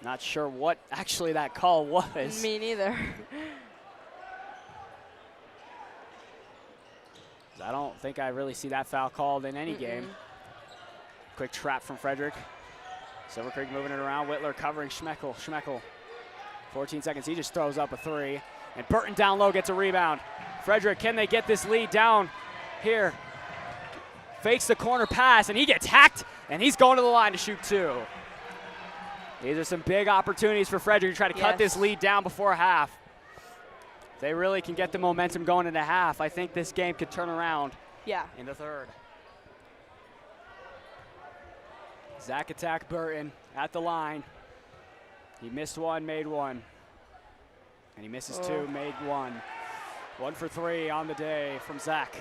Not sure what actually that call was. Me neither. I don't think I really see that foul called in any game. Quick trap from Frederick. Silver Creek moving it around. Whitler covering Schmeckel. Schmeckel, 14 seconds. He just throws up a three. And Burton down low gets a rebound. Frederick, can they get this lead down here? Fakes the corner pass, and he gets hacked, and he's going to the line to shoot two. These are some big opportunities for Frederick to try to cut this lead down before half. If they really can get the momentum going into half, I think this game could turn around in the third. Zach attack Burton at the line. He missed one, made one. And he misses two, made one. 1 for 3 on the day from Zach.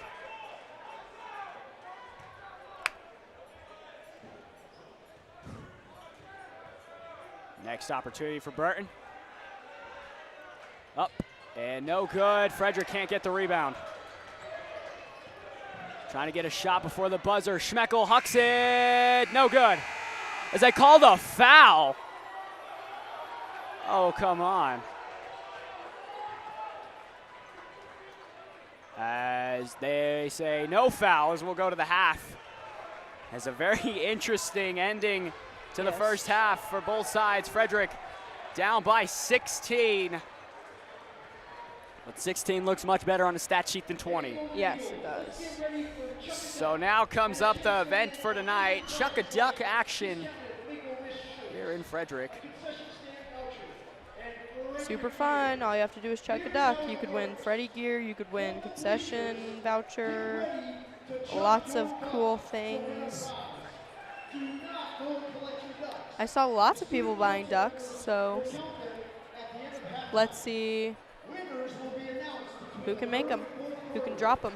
Next opportunity for Burton. Up and no good. Frederick can't get the rebound. Trying to get a shot before the buzzer. Schmeckel hucks it. No good. As they call the foul. Oh, come on. As they say no fouls, we'll go to the half. As a very interesting ending to the first half for both sides. Frederick down by 16. But 16 looks much better on the stat sheet than 20. Yes, it does. So now comes up the event for tonight. Chuck-a-duck action here in Frederick. Super fun. All you have to do is chuck a duck. You could win Freddie gear. You could win concession voucher. Lots of cool things. I saw lots of people buying ducks, so let's see who can make them, who can drop them.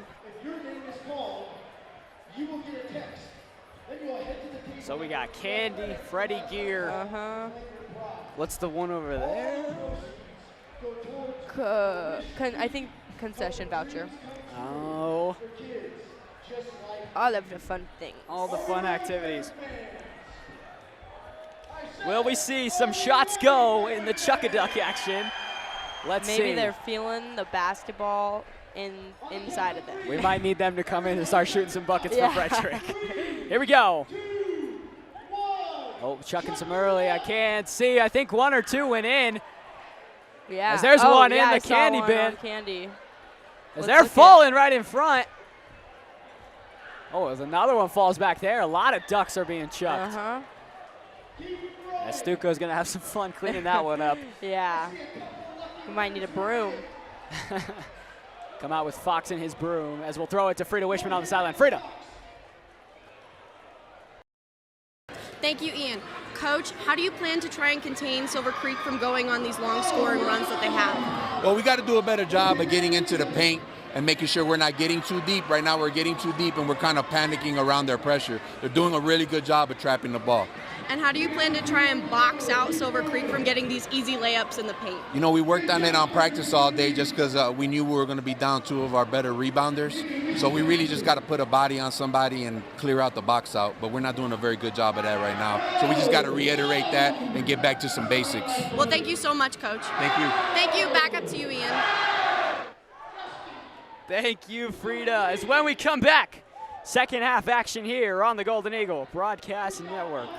So we got candy, Freddie gear. What's the one over there? I think concession voucher. Oh. All of the fun things. All the fun activities. Will we see some shots go in the chuck-a-duck action? Let's see. Maybe they're feeling the basketball inside of them. We might need them to come in and start shooting some buckets for Frederick. Here we go. Oh, chucking some early. I can't see. I think one or two went in. Yeah. As there's one in the candy bin. As they're falling right in front. Oh, as another one falls back there. A lot of ducks are being chucked. Stuco's going to have some fun cleaning that one up. Yeah. We might need a broom. Come out with Fox and his broom as we'll throw it to Frida Wishman on the sideline. Frida. Thank you, Ian. Coach, how do you plan to try and contain Silver Creek from going on these long scoring runs that they have? Well, we got to do a better job of getting into the paint and making sure we're not getting too deep. Right now we're getting too deep and we're kind of panicking around their pressure. They're doing a really good job of trapping the ball. And how do you plan to try and box out Silver Creek from getting these easy layups in the paint? You know, we worked on it on practice all day just because we knew we were going to be down two of our better rebounders. So we really just got to put a body on somebody and clear out the box out. But we're not doing a very good job of that right now. So we just got to reiterate that and get back to some basics. Well, thank you so much, Coach. Thank you. Thank you. Back up to you, Ian. Thank you, Frida. As when we come back, second half action here on the Golden Eagle Broadcast Network.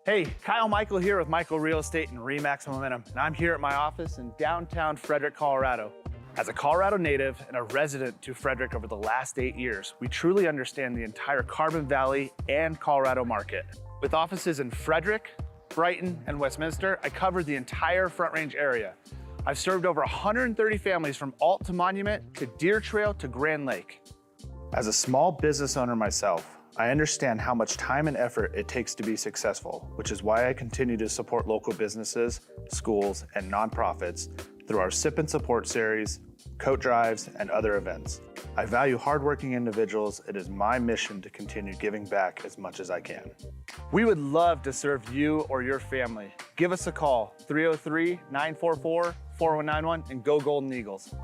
Hey, Kyle Michael here with Michael Real Estate and Remax Momentum, and I'm here at my office in downtown Frederick, Colorado. As a Colorado native and a resident to Frederick over the last 8 years, we truly understand the entire Carbon Valley and Colorado market. With offices in Frederick, Brighton, and Westminster, I covered the entire Front Range area. I've served over 130 families from Alt to Monument to Deer Trail to Grand Lake. As a small business owner myself, I understand how much time and effort it takes to be successful, which is why I continue to support local businesses, schools, and nonprofits through our Sip and Support series, coat drives, and other events. I value hardworking individuals. It is my mission to continue giving back as much as I can. We would love to serve you or your family. Give us a call, 303-944-4191, and go Golden Eagles.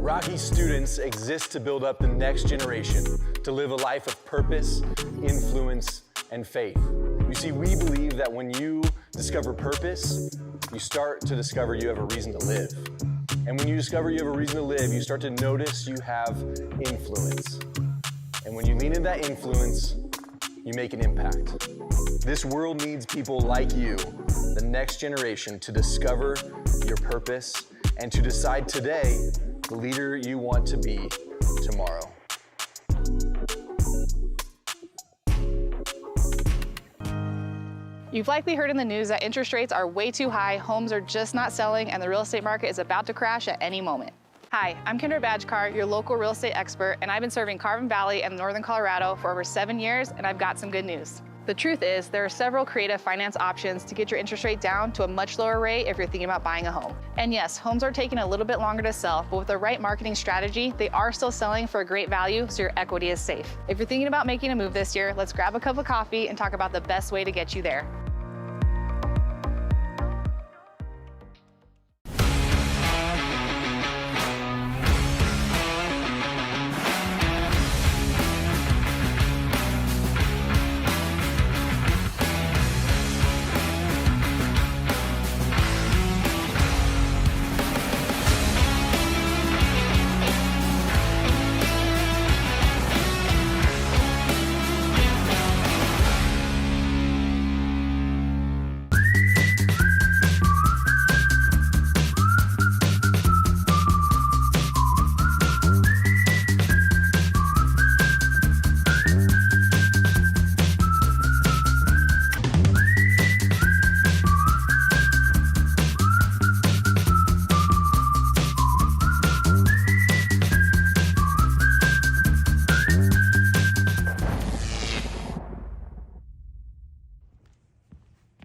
Rocky students exist to build up the next generation. to live a life of purpose, influence, and faith. You see, we believe that when you discover purpose, you start to discover you have a reason to live. And when you discover you have a reason to live, you start to notice you have influence. And when you lean into that influence, you make an impact. This world needs people like you, the next generation, to discover your purpose and to decide today the leader you want to be tomorrow. You've likely heard in the news that interest rates are way too high, homes are just not selling, and the real estate market is about to crash at any moment. Hi, I'm Kendra Badgekar, your local real estate expert, and I've been serving Carbon Valley and Northern Colorado for over 7 years, and I've got some good news. The truth is, there are several creative finance options to get your interest rate down to a much lower rate if you're thinking about buying a home. And yes, homes are taking a little bit longer to sell, but with the right marketing strategy, they are still selling for a great value, so your equity is safe. If you're thinking about making a move this year, let's grab a cup of coffee and talk about the best way to get you there.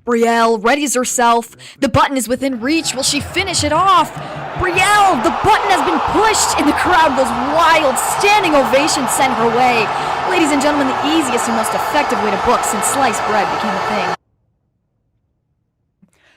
Brielle readies herself. The button is within reach. Will she finish it off? Brielle, the button has been pushed, and the crowd goes wild. Standing ovation sent her way. Ladies and gentlemen, the easiest and most effective way to book since sliced bread became a thing.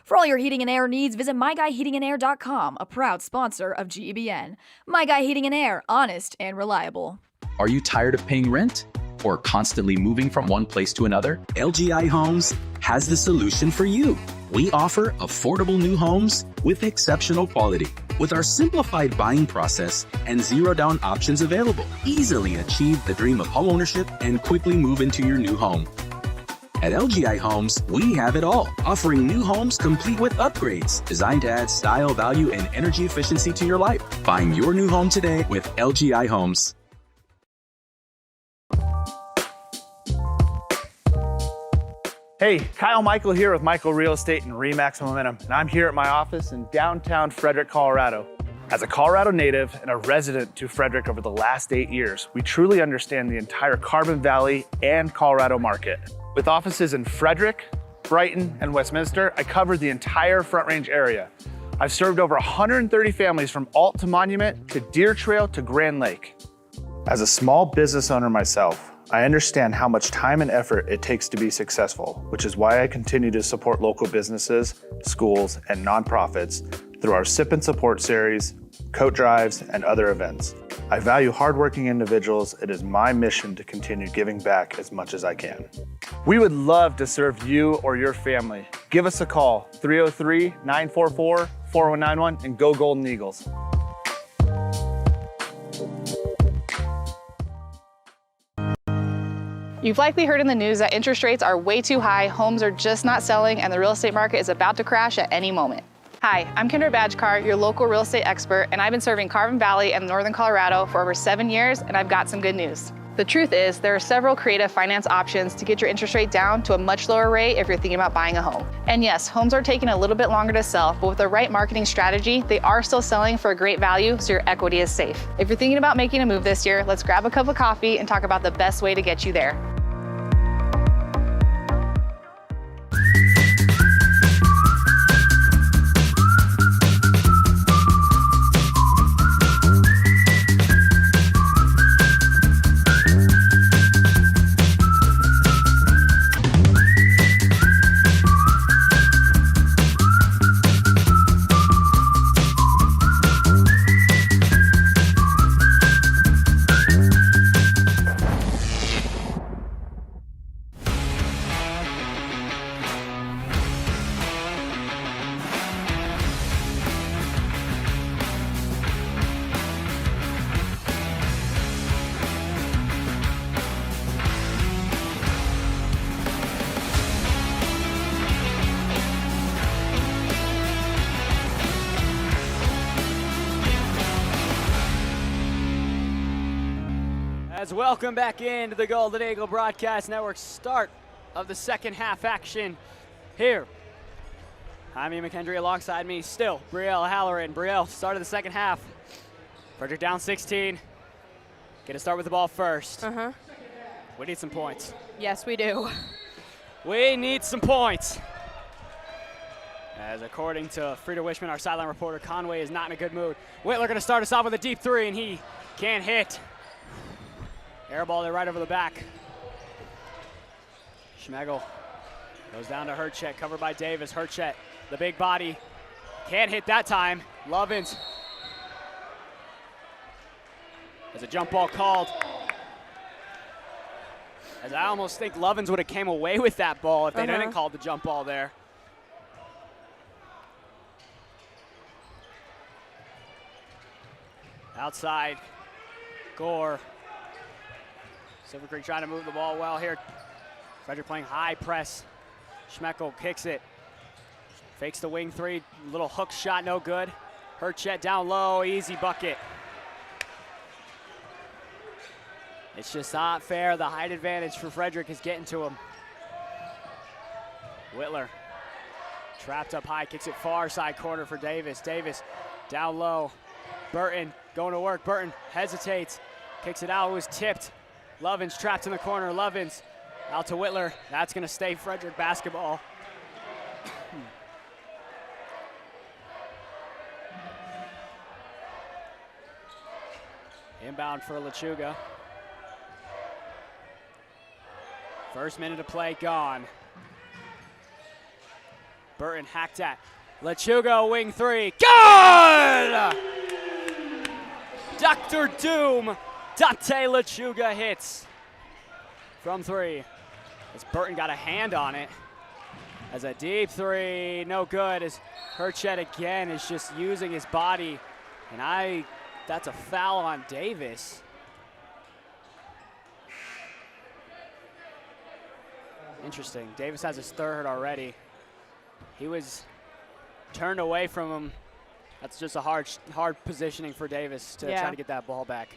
For all your heating and air needs, visit myguyheatingandair.com, a proud sponsor of GEBN. My Guy Heating and Air, honest and reliable. Are you tired of paying rent? Or constantly moving from one place to another? LGI Homes has the solution for you. We offer affordable new homes with exceptional quality. With our simplified buying process and zero down options available, easily achieve the dream of homeownership and quickly move into your new home. At LGI Homes, we have it all, offering new homes complete with upgrades, designed to add style, value, and energy efficiency to your life. Find your new home today with LGI Homes. Hey, Kyle Michael here with Michael Real Estate and RE/MAX Momentum, and I'm here at my office in downtown Frederick, Colorado. As a Colorado native and a resident to Frederick over the last 8 years, we truly understand the entire Carbon Valley and Colorado market. With offices in Frederick, Brighton, and Westminster, I covered the entire Front Range area. I've served over 130 families from Alt to Monument to Deer Trail to Grand Lake. As a small business owner myself, I understand how much time and effort it takes to be successful, which is why I continue to support local businesses, schools, and nonprofits through our Sip and Support series, coat drives, and other events. I value hardworking individuals. It is my mission to continue giving back as much as I can. We would love to serve you or your family. Give us a call, 303-944-4191, and go Golden Eagles. You've likely heard in the news that interest rates are way too high, homes are just not selling, and the real estate market is about to crash at any moment. Hi, I'm Kendra Badgekar, your local real estate expert, and I've been serving Carbon Valley and Northern Colorado for over 7 years, and I've got some good news. The truth is, there are several creative finance options to get your interest rate down to a much lower rate if you're thinking about buying a home. And yes, homes are taking a little bit longer to sell, but with the right marketing strategy, they are still selling for a great value, so your equity is safe. If you're thinking about making a move this year, let's grab a cup of coffee and talk about the best way to get you there. Fans, welcome back into the Golden Eagle Broadcast Network. Start of the second half action here. I'm Ian MacHendrie, alongside me still Brielle, Halloran. Brielle, start of the second half. Frederick down 16. Get a start with the ball first. We need some points. Yes, we do. We need some points. As according to Frida Wishman, our sideline reporter, Conway is not in a good mood. Whitler going to start us off with a deep three, and he can't hit. Air ball there right over the back. Schmegel goes down to Herchet, covered by Davis. Herchet, the big body, can't hit that time. Lovins. There's a jump ball called. As I almost think Lovins would have came away with that ball if they didn't call the jump ball there. Outside, Gore. Silver Creek trying to move the ball well here. Frederick playing high press. Schmeckel kicks it. Fakes the wing three. Little hook shot, no good. Herchet down low, easy bucket. It's just not fair. The height advantage for Frederick is getting to him. Whitler trapped up high, kicks it far side corner for Davis. Davis down low. Burton going to work. Burton hesitates, kicks it out. It was tipped. Lovins trapped in the corner. Lovins out to Whitler. That's going to stay Frederick basketball. Inbound for Lechuga. First minute of play gone. Burton hacked at. Lechuga wing three. Good! Dr. Doom. Dante Lechuga hits from three. As Burton got a hand on it. As a deep three, no good. As Herchet again is just using his body. And that's a foul on Davis. Interesting. Davis has his third already. He was turned away from him. That's just a hard positioning for Davis to try to get that ball back.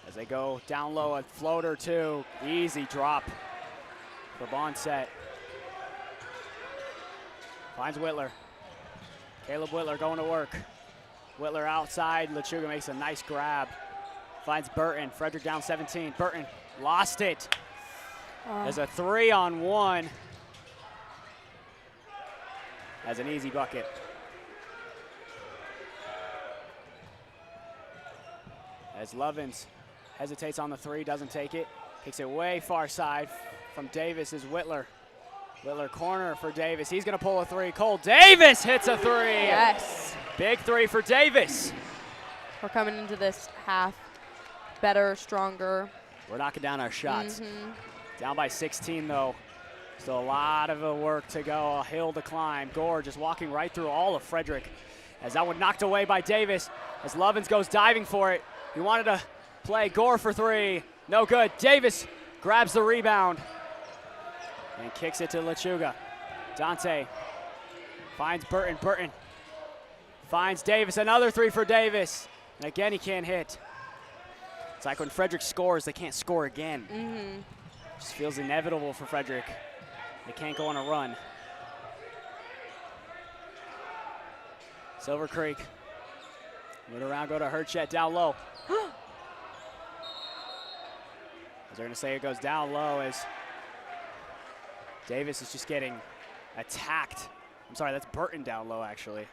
As they go down low, a floater too. Easy drop for Bonset. Finds Whitler. Caleb Whitler going to work. Whitler outside. Lechuga makes a nice grab. Finds Burton. Frederick down 17. Burton lost it. There's a 3-on-1. As an easy bucket. As Lovins hesitates on the three, doesn't take it. Kicks it way far side from Davis is Whitler. Whitler corner for Davis. He's going to pull a three. Cole Davis hits a three. Yes. Big three for Davis. We're coming into this half better, stronger. We're knocking down our shots. Down by 16 though. Still a lot of work to go, a hill to climb. Gore just walking right through all of Frederick. As that one knocked away by Davis. As Lovins goes diving for it. He wanted to play Gore for three. No good. Davis grabs the rebound. And kicks it to Lechuga. Dante finds Burton. Burton finds Davis. Another three for Davis. And again, he can't hit. It's like when Frederick scores, they can't score again. Just feels inevitable for Frederick. They can't go on a run. Silver Creek. Move around, go to Herchet down low. As they're going to say it goes down low as Davis is just getting attacked. I'm sorry, that's Burton down low, actually.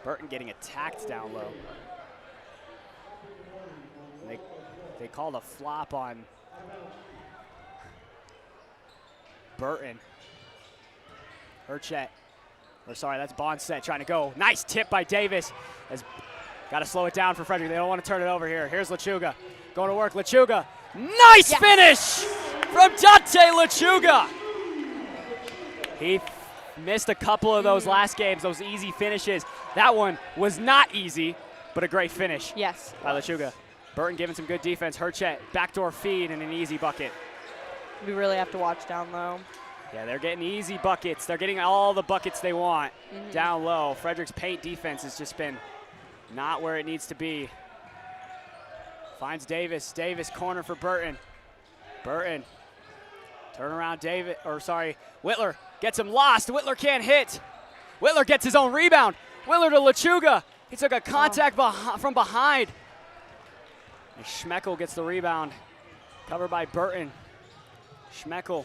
Burton getting attacked down low. They called a flop on Burton. Herchet. Or sorry, that's Bonset trying to go. Nice tip by Davis. Got to slow it down for Frederick. They don't want to turn it over here. Here's Lechuga. Going to work. Lechuga. Nice finish from Dante Lechuga. He missed a couple of those last games, those easy finishes. That one was not easy, but a great finish. Yes. By Lechuga. Burton giving some good defense. Herchet, backdoor feed and an easy bucket. We really have to watch down low. Yeah, they're getting easy buckets. They're getting all the buckets they want down low. Frederick's paint defense has just been not where it needs to be. Finds Davis. Davis corner for Burton. Burton. Turn around Whitler gets him lost. Whitler can't hit. Whitler gets his own rebound. Whitler to LeChuga. He took a contact from behind. And Schmeckel gets the rebound. Covered by Burton. Schmeckel.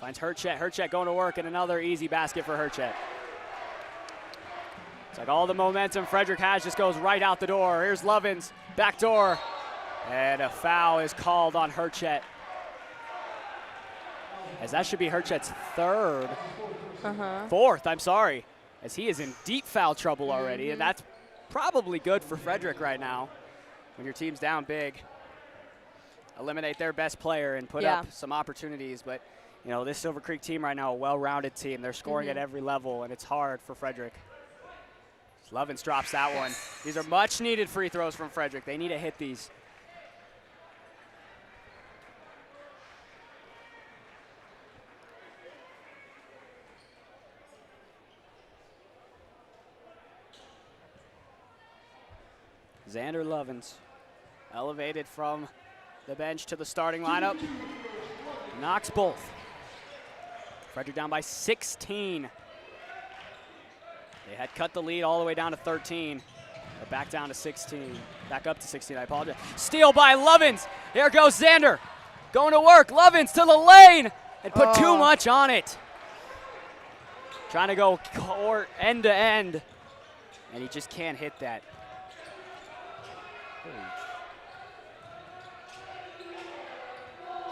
Finds Herchet. Herchet going to work, and another easy basket for Herchet. It's like all the momentum Frederick has just goes right out the door. Here's Lovins, back door. And a foul is called on Herchet. As that should be Herchet's fourth, I'm sorry. As he is in deep foul trouble already, and that's probably good for Frederick right now. When your team's down big, eliminate their best player and put up some opportunities. But, you know, this Silver Creek team right now, a well-rounded team. They're scoring at every level, and it's hard for Frederick. Lovins drops that one. These are much-needed free throws from Frederick. They need to hit these. Xander Lovins, elevated from the bench to the starting lineup. Knocks both. Frederick down by 16. They had cut the lead all the way down to 13. But back down to 16. Back up to 16, I apologize. Steal by Lovins. Here goes Xander. Going to work. Lovins to the lane. And put too much on it. Trying to go court end to end. And he just can't hit that.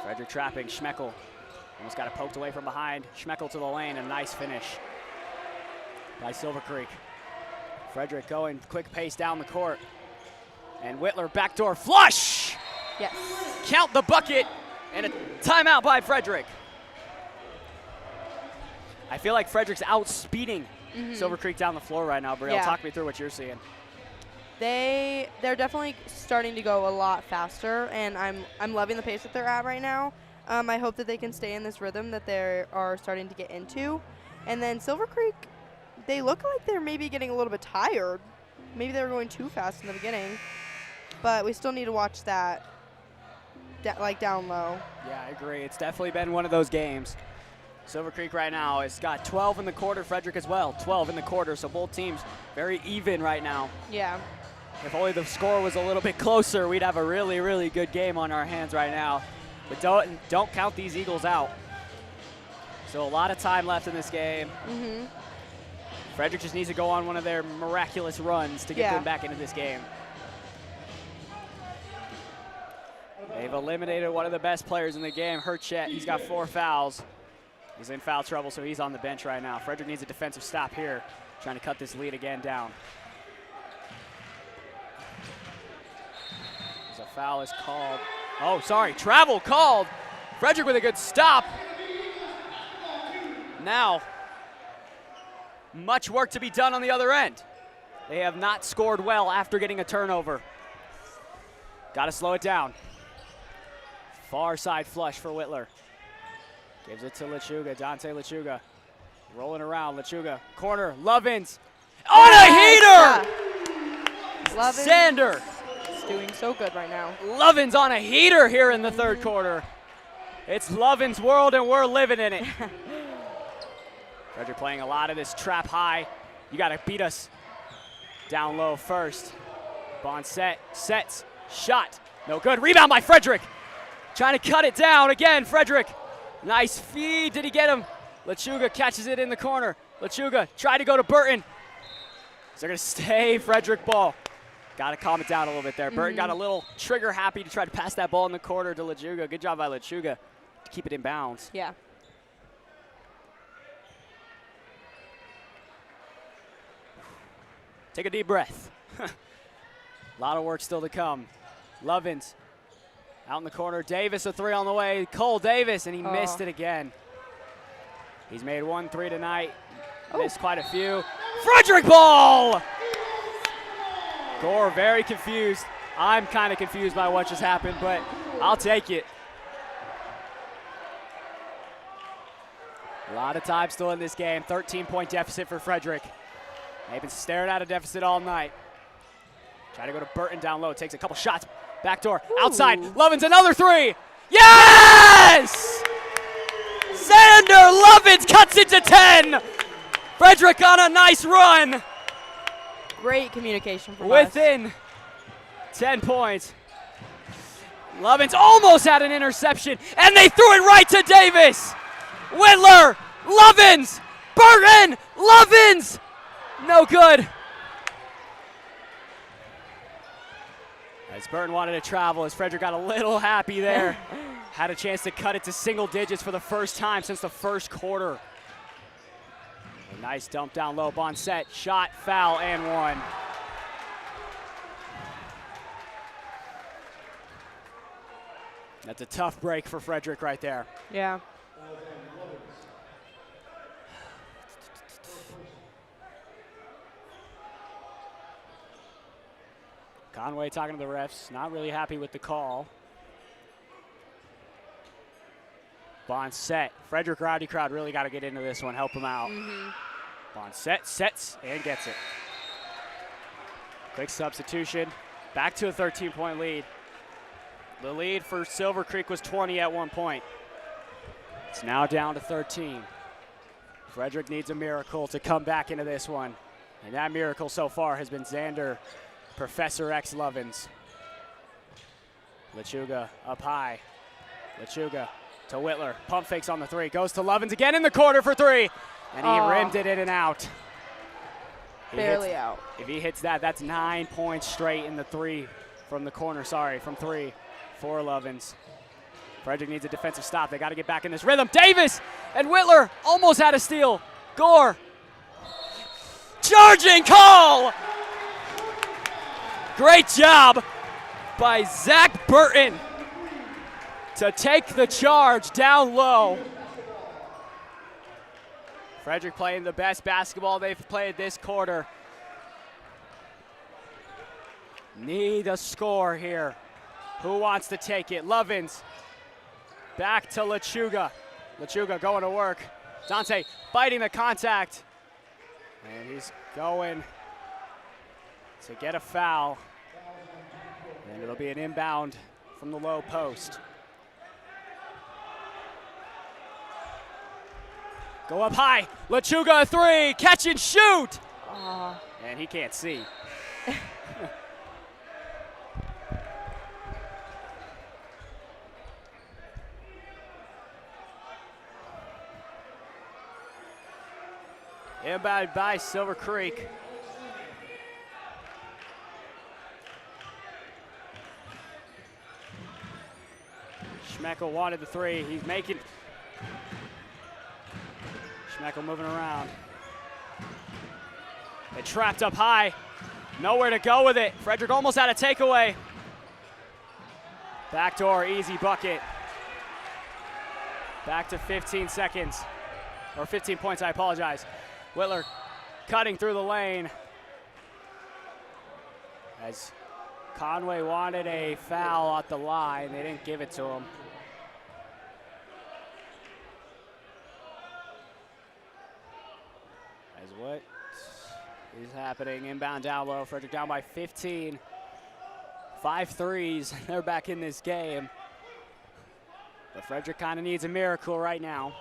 Frederick trapping Schmeckel. Almost got it poked away from behind. Schmeckel to the lane, a nice finish by Silver Creek. Frederick going quick pace down the court. And Whitler backdoor flush! Yes. Count the bucket, and a timeout by Frederick. I feel like Frederick's outspeeding Silver Creek down the floor right now. Brielle, talk me through what you're seeing. They're definitely starting to go a lot faster, and I'm loving the pace that they're at right now. I hope that they can stay in this rhythm that they are starting to get into. And then Silver Creek, they look like they're maybe getting a little bit tired. Maybe they were going too fast in the beginning, but we still need to watch that, like down low. Yeah, I agree. It's definitely been one of those games. Silver Creek right now has got 12 in the quarter. Frederick as well, 12 in the quarter. So both teams very even right now. Yeah. If only the score was a little bit closer, we'd have a really, really good game on our hands right now. But don't count these Eagles out. So a lot of time left in this game. Frederick just needs to go on one of their miraculous runs to get them back into this game. They've eliminated one of the best players in the game, Herchet. He's got 4 fouls. He's in foul trouble, so he's on the bench right now. Frederick needs a defensive stop here, trying to cut this lead again down. There's a foul is called. Oh, sorry, travel called. Frederick with a good stop. Now, much work to be done on the other end. They have not scored well after getting a turnover. Got to slow it down. Far side flush for Whitler. Gives it to LeChuga, Dante LeChuga. Rolling around, LeChuga. Corner, Lovins. On a heater! Lovins Xander. is doing so good right now. Lovins on a heater here in the third quarter. It's Lovins' world, and we're living in it. Frederick playing a lot of this trap high. You got to beat us down low first. Bond sets, shot. No good. Rebound by Frederick. Trying to cut it down again, Frederick. Nice feed. Did he get him? LeChuga catches it in the corner. LeChuga tried to go to Burton. So they're going to stay Frederick ball. Got to calm it down a little bit there. Burton got a little trigger happy to try to pass that ball in the corner to LeChuga. Good job by LeChuga to keep it in bounds. Yeah. Take a deep breath. A lot of work still to come. Lovins out in the corner. Davis, a 3 on the way. Cole Davis, and he missed it again. He's made 1 3 tonight. Missed quite a few. Frederick ball! Gore very confused. I'm kind of confused by what just happened, but I'll take it. A lot of time still in this game. 13-point deficit for Frederick. They've been staring at a deficit all night. Try to go to Burton down low. Takes a couple shots. Backdoor. Outside. Lovins another three. Yes! Xander Lovins cuts it to 10. Frederick on a nice run. Great communication from Within 10 points. Lovins almost had an interception, and they threw it right to Davis. Whitler, Lovins, Burton, Lovins. No good. As Burton wanted to travel, as Frederick got a little happy there. Had a chance to cut it to single digits for the first time since the first quarter. A nice dump down low, Bonset, shot, foul, and one. That's a tough break for Frederick right there. Yeah. Conway talking to the refs, not really happy with the call. Bonset, Frederick Rowdy crowd really got to get into this one, help him out. Bonset sets and gets it. Quick substitution, back to a 13-point lead. The lead for Silver Creek was 20 at one point. It's now down to 13. Frederick needs a miracle to come back into this one. And that miracle so far has been Xander, Professor X Lovins. Lechuga up high. Lechuga to Whitler. Pump fakes on the three. Goes to Lovins again in the corner for three. And he rimmed it in and out. Barely out. If he hits that, that's 9 points straight in the three from the corner. From three for Lovins. Frederick needs a defensive stop. They got to get back in this rhythm. Davis and Whitler almost had a steal. Gore. Charging call. Great job by Zach Burton to take the charge down low. Frederick playing the best basketball they've played this quarter. Need a score here. Who wants to take it? Lovins. Back to Lechuga. Lechuga going to work. Dante fighting the contact. And he's going to get a foul. And it'll be an inbound from the low post. Go up high. Lechuga a three. Catch and shoot. And he can't see. Inbound by Silver Creek. Schmeckel wanted the three. He's making. Schmeckel moving around. They trapped up high. Nowhere to go with it. Frederick almost had a takeaway. Backdoor, easy bucket. Back to 15 seconds. Or 15 points, I apologize. Whitler cutting through the lane. As Conway wanted a foul at the line, they didn't give it to him. As what is happening? Inbound down low. Frederick down by 15. 5 threes. They're back in this game. But Frederick kind of needs a miracle right now.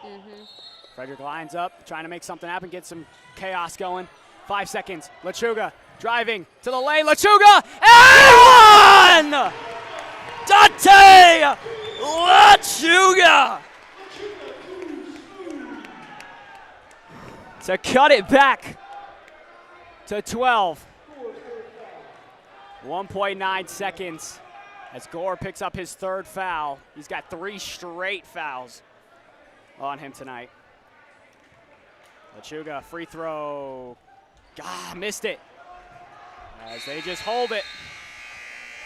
Frederick lines up, trying to make something happen, get some chaos going. 5 seconds. Lechuga driving to the lane. Lechuga and one! Dante Lechuga to cut it back to 12. 1.9 seconds as Gore picks up his third foul. He's got 3 straight fouls on him tonight. Lechuga, free throw. Missed it. As they just hold it.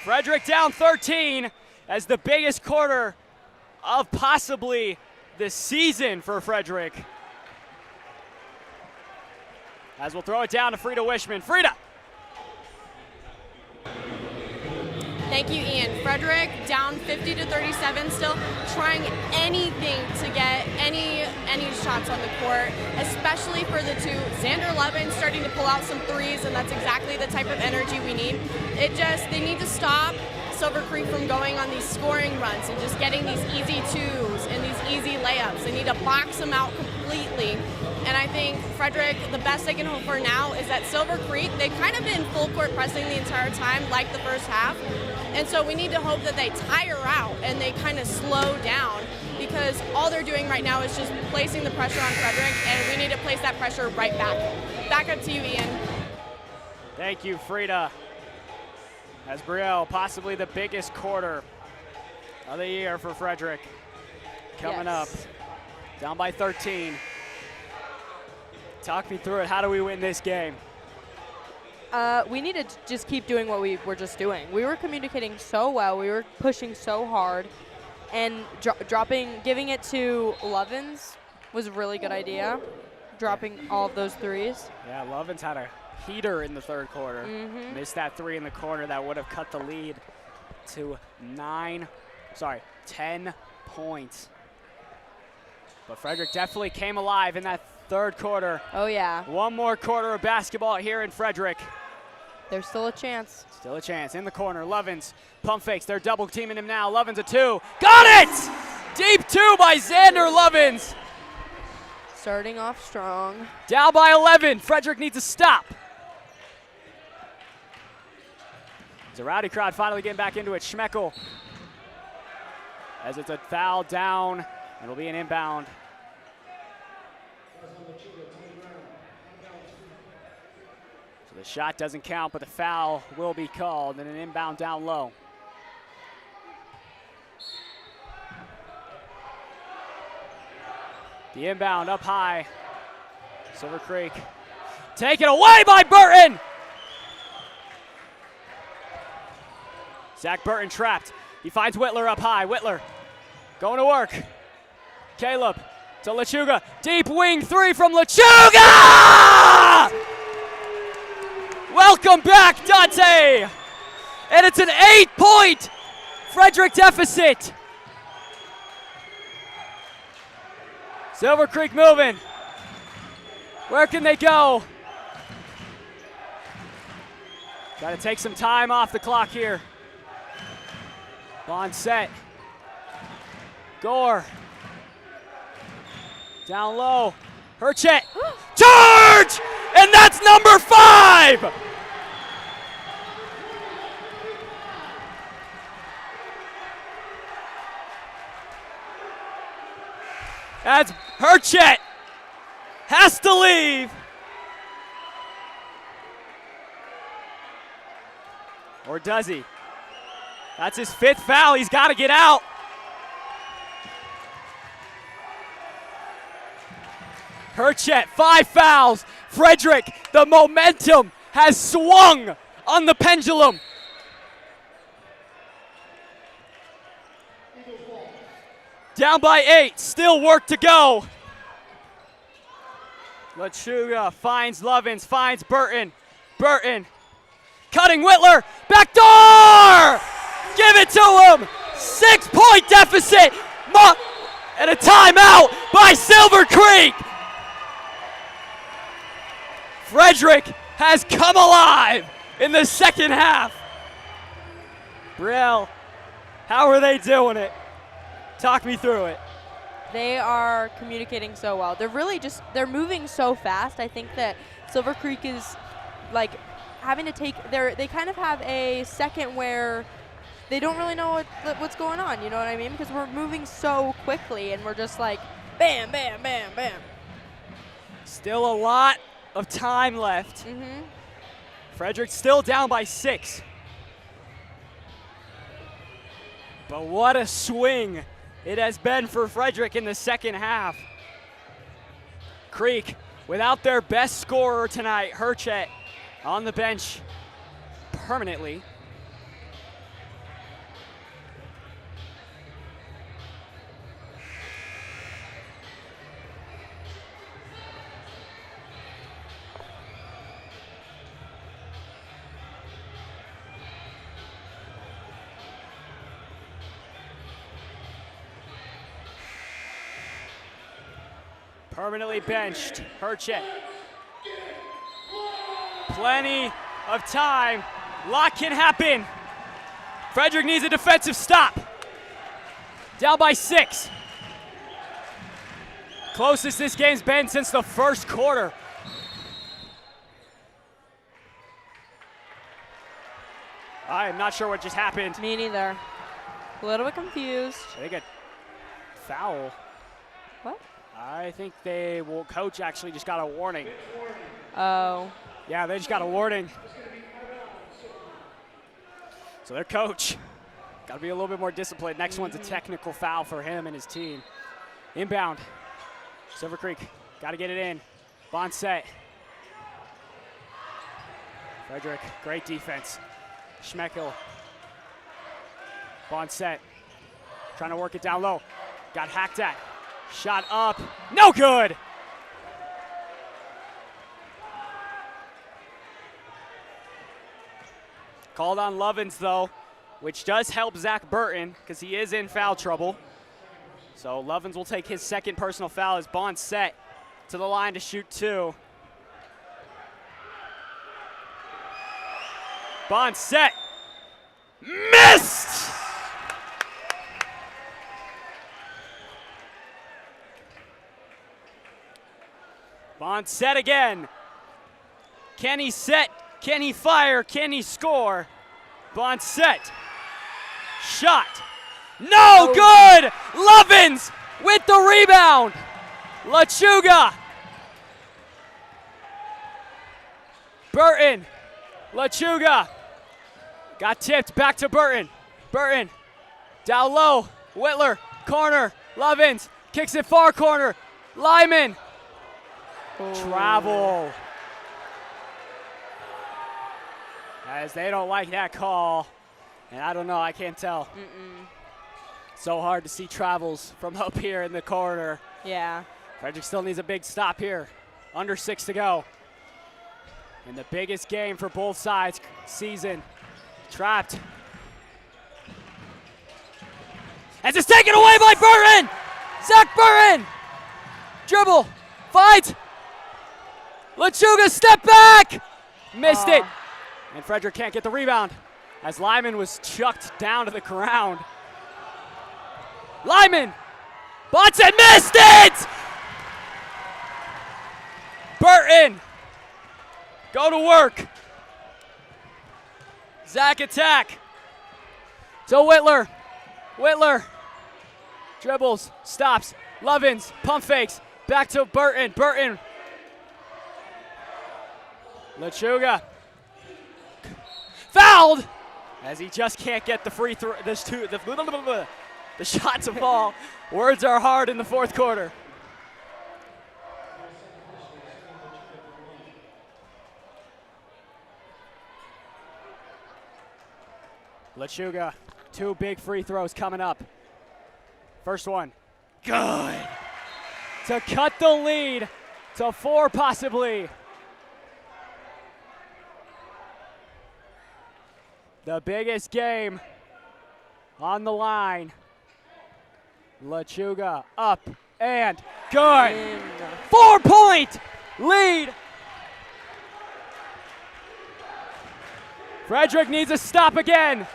Frederick down 13 as the biggest quarter of possibly the season for Frederick. As we'll throw it down to Frida Wishman. Frida! Thank you, Ian. Frederick down 50-37 still, trying anything to get any shots on the court, especially for the two. Xander Levin starting to pull out some threes, and that's exactly the type of energy we need. They need to stop Silver Creek from going on these scoring runs and just getting these easy twos and these easy layups. They need to box them out completely. And I think Frederick, the best they can hope for now is that Silver Creek, they've kind of been full court pressing the entire time, like the first half. And so we need to hope that they tire out and they kind of slow down, because all they're doing right now is just placing the pressure on Frederick, and we need to place that pressure right back. Back up to you, Ian. Thank you, Frida. As Brielle, possibly the biggest quarter of the year for Frederick. Coming up, down by 13. Talk me through it. How do we win this game? We need to just keep doing what we were just doing. We were communicating so well. We were pushing so hard. And giving it to Lovins was a really good idea. Dropping all of those threes. Yeah, Lovins had a heater in the third quarter. Missed that three in the corner that would have cut the lead to 10 points. But Frederick definitely came alive in that third quarter. Oh, yeah. One more quarter of basketball here in Frederick. There's still a chance. Still a chance. In the corner, Lovins, pump fakes. They're double teaming him now. Lovins a two. Got it! Deep two by Xander Lovins. Starting off strong. Down by 11. Frederick needs to stop. It's a rowdy crowd finally getting back into it. Schmeckel, as it's a foul down. It'll be an inbound. So the shot doesn't count, but the foul will be called, and an inbound down low. The inbound up high. Silver Creek. Taken away by Burton. Zach Burton trapped. He finds Whitler up high. Whitler going to work. Caleb to Lechuga. Deep wing three from Lechuga! Welcome back, Dante. And it's an 8-point Frederick deficit. Silver Creek moving. Where can they go? Got to take some time off the clock here. Bond set. Gore. Down low. Herchet. Charge! And that's number 5! As Herchet has to leave. Or does he? That's his 5th foul. He's got to get out. Herchet, 5 fouls. Frederick, the momentum has swung on the pendulum. Down by 8, still work to go. Lechuga finds Lovins, finds Burton. Burton cutting Whitler, back door! Give it to him! 6-point deficit, and a timeout by Silver Creek. Frederick has come alive in the second half. Brielle, how are they doing it? Talk me through it. They are communicating so well. They're moving so fast. I think that Silver Creek is like having to they kind of have a second where they don't really know what's going on, you know what I mean? Because we're moving so quickly and we're just like bam, bam, bam, bam. Still a lot of time left. Frederick still down by 6. But what a swing it has been for Frederick in the second half. Creek, without their best scorer tonight, Herchet, on the bench permanently. Permanently benched. Herchett. Plenty of time. Lot can happen. Frederick needs a defensive stop. Down by 6. Closest this game's been since the first quarter. I am not sure what just happened. Me neither. A little bit confused. I think a foul. What? I think coach actually just got a warning. Oh. Yeah, they just got a warning. So their coach got to be a little bit more disciplined. Next one's a technical foul for him and his team. Inbound. Silver Creek got to get it in. Bond set. Frederick, great defense. Schmeckel. Bond set. Trying to work it down low. Got hacked at. Shot up. No good! Called on Lovins, though, which does help Zach Burton because he is in foul trouble. So Lovins will take his second personal foul as Bond set to the line to shoot 2. Bond set. Missed! Bond set again. Can he set? Can he fire? Can he score? Bond set. Shot. No good! Lovins with the rebound. Lechuga. Burton. Lechuga. Got tipped back to Burton. Burton. Down low. Whitler. Corner. Lovins. Kicks it far corner. Lyman. Travel. As they don't like that call. And I don't know, I can't tell. So hard to see travels from up here in the corner. Yeah. Frederick still needs a big stop here. Under 6 to go. In the biggest game for both sides season. Trapped. As it's taken away by Burton! Zach Burton! Dribble. Fight! Lechuga step back! Missed it. And Frederick can't get the rebound as Lyman was chucked down to the ground. Lyman! Bonson missed it! Burton! Go to work. Zach attack. To Whitler. Whitler. Dribbles. Stops. Lovins. Pump fakes. Back to Burton. Burton. Lechuga. Fouled! As he just can't get the free throw. The shot to fall. Words are hard in the fourth quarter. Lechuga, 2 big free throws coming up. First one, good. To cut the lead to 4 possibly. The biggest game on the line. Lechuga up and good. 4-point lead. Frederick needs a stop again.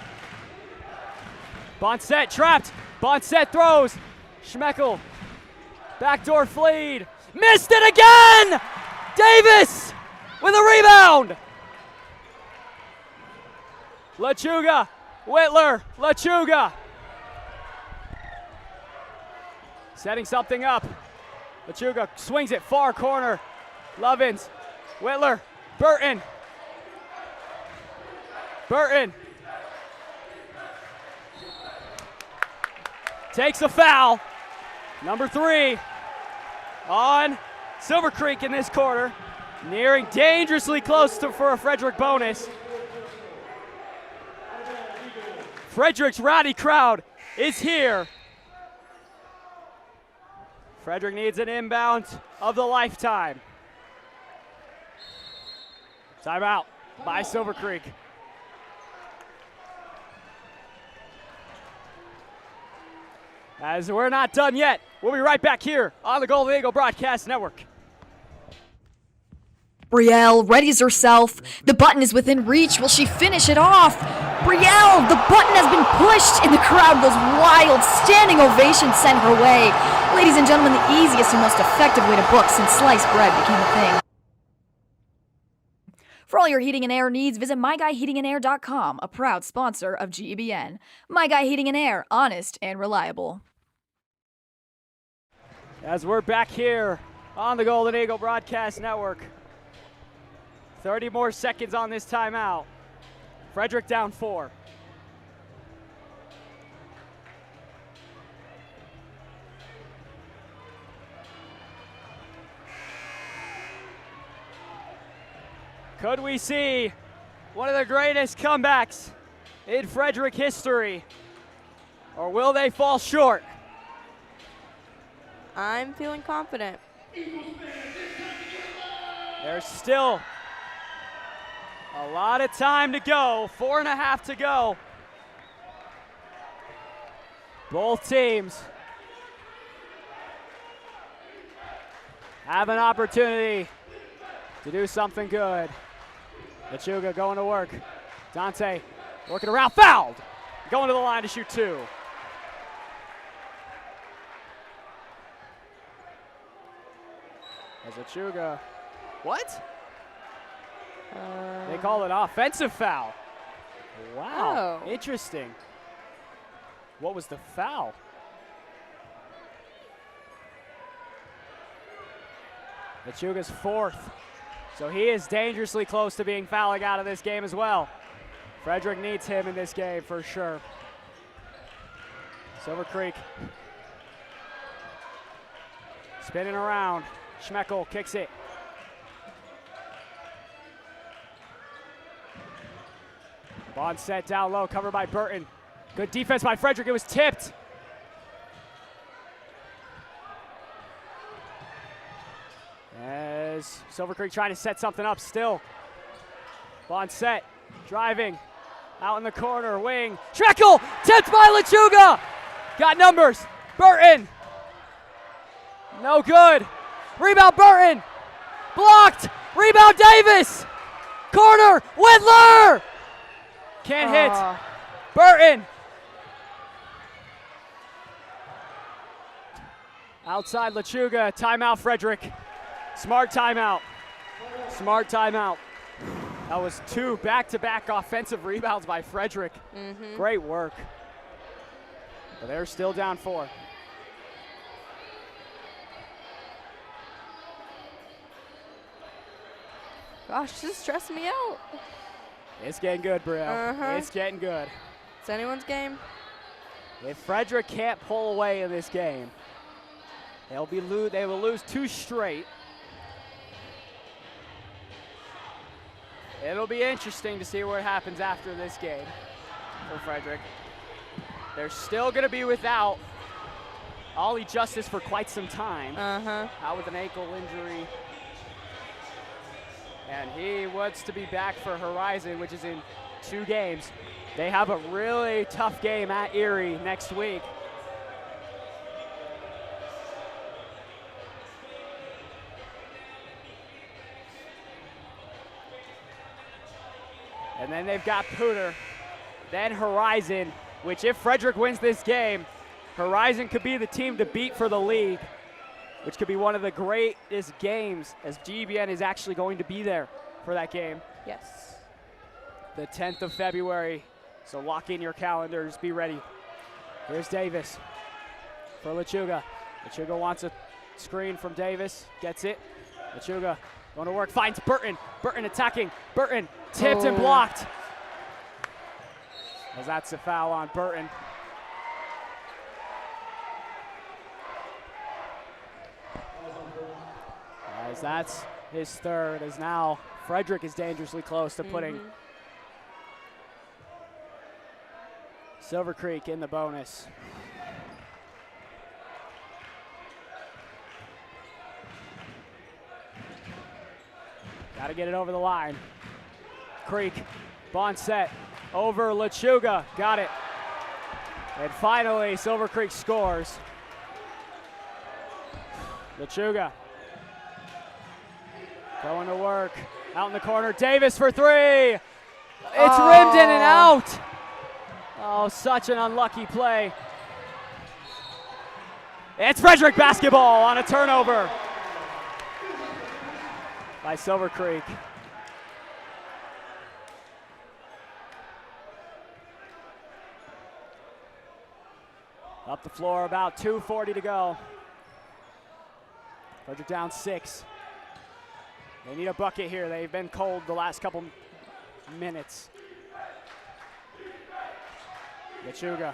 Bonset trapped. Bonset throws. Schmeckel. Backdoor fleed. Missed it again! Davis with a rebound. Lechuga. Whitler. Lechuga. Setting something up. Lechuga swings it far corner. Lovins. Whitler. Burton. Burton. Takes a foul. Number 3 on Silver Creek in this quarter. Nearing dangerously close for a Frederick bonus. Frederick's rowdy crowd is here. Frederick needs an inbound of the lifetime. Timeout by Silver Creek. As we're not done yet. We'll be right back here on the Golden Eagle Broadcast Network. Brielle readies herself. The button is within reach. Will she finish it off? Brielle, the button has been pushed, and the crowd goes wild. Standing ovation sent her way. Ladies and gentlemen, the easiest and most effective way to book since sliced bread became a thing. For all your heating and air needs, visit myguyheatingandair.com, a proud sponsor of GEBN. My Guy Heating and Air, honest and reliable. As we're back here on the Golden Eagle Broadcast Network. 30 more seconds on this timeout. Frederick down 4. Could we see one of the greatest comebacks in Frederick history? Or will they fall short? I'm feeling confident. There's still a lot of time to go. 4.5 to go. Both teams have an opportunity to do something good. Lechuga going to work. Dante working around, fouled. Going to the line to shoot 2. As Lechuga, what? They call it offensive foul. Wow, interesting. What was the foul? Lechuga's 4th. So he is dangerously close to being fouling out of this game as well. Frederick needs him in this game for sure. Silver Creek spinning around. Schmeckel kicks it. Bond set down low, covered by Burton. Good defense by Frederick, it was tipped. As Silver Creek trying to set something up still. Bond set, driving, out in the corner, wing. Schmeckel, tipped by Lechuga. Got numbers, Burton. No good. Rebound Burton. Blocked. Rebound Davis. Corner. Whittler. Can't hit. Burton. Outside Lechuga. Timeout Frederick. Smart timeout. Smart timeout. That was 2 back-to-back offensive rebounds by Frederick. Great work. But they're still down 4. Gosh, this is stressing me out. It's getting good, Brielle. It's getting good. It's anyone's game. If Frederick can't pull away in this game, they will lose 2 straight. It'll be interesting to see what happens after this game for Frederick. They're still going to be without Ollie Justice for quite some time. Out with an ankle injury. And he wants to be back for Horizon, which is in 2 games. They have a really tough game at Erie next week. And then they've got Pooter, then Horizon, which if Frederick wins this game, Horizon could be the team to beat for the league, which could be one of the greatest games as GBN is actually going to be there for that game. Yes. The 10th of February, so lock in your calendars, be ready. Here's Davis for Lechuga. Lechuga wants a screen from Davis, gets it. Lechuga going to work, finds Burton. Burton attacking, Burton tipped and blocked. As that's a foul on Burton. As that's his 3rd, as now Frederick is dangerously close to putting Silver Creek in the bonus. Got to get it over the line. Creek, Bond set, over Lechuga, got it. And finally, Silver Creek scores. Lechuga going to work. Out in the corner, Davis for three. It's rimmed in and out. Oh, such an unlucky play. It's Frederick basketball on a turnover by Silver Creek. Up the floor, about 2:40 to go. Frederick down 6. They need a bucket here. They've been cold the last couple minutes. Lechuga.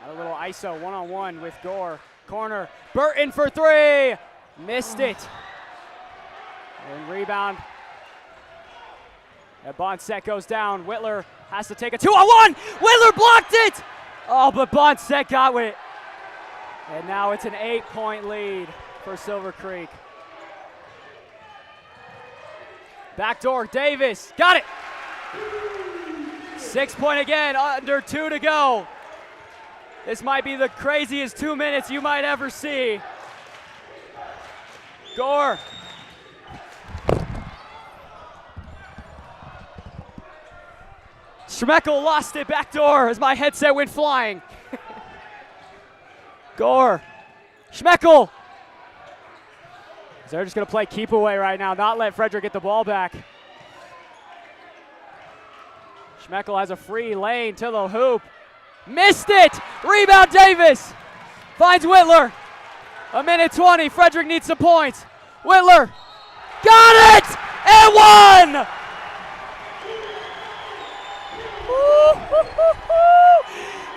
Got a little ISO one-on-one with Gore. Corner, Burton for three. Missed it. And rebound. And Bonset goes down. Whitler has to take a 2-on-1. Whitler blocked it. Oh, but Bonset got with it. And now it's an 8-point lead for Silver Creek. Backdoor, Davis, got it. 6-point again, under 2 to go. This might be the craziest 2 minutes you might ever see. Gore. Schmeckel lost it backdoor as my headset went flying. Gore. Schmeckel. They're just going to play keep away right now, not let Frederick get the ball back. Schmeckel has a free lane to the hoop. Missed it! Rebound Davis! Finds Whitler. 1:20, Frederick needs some points. Whitler, got it! And one!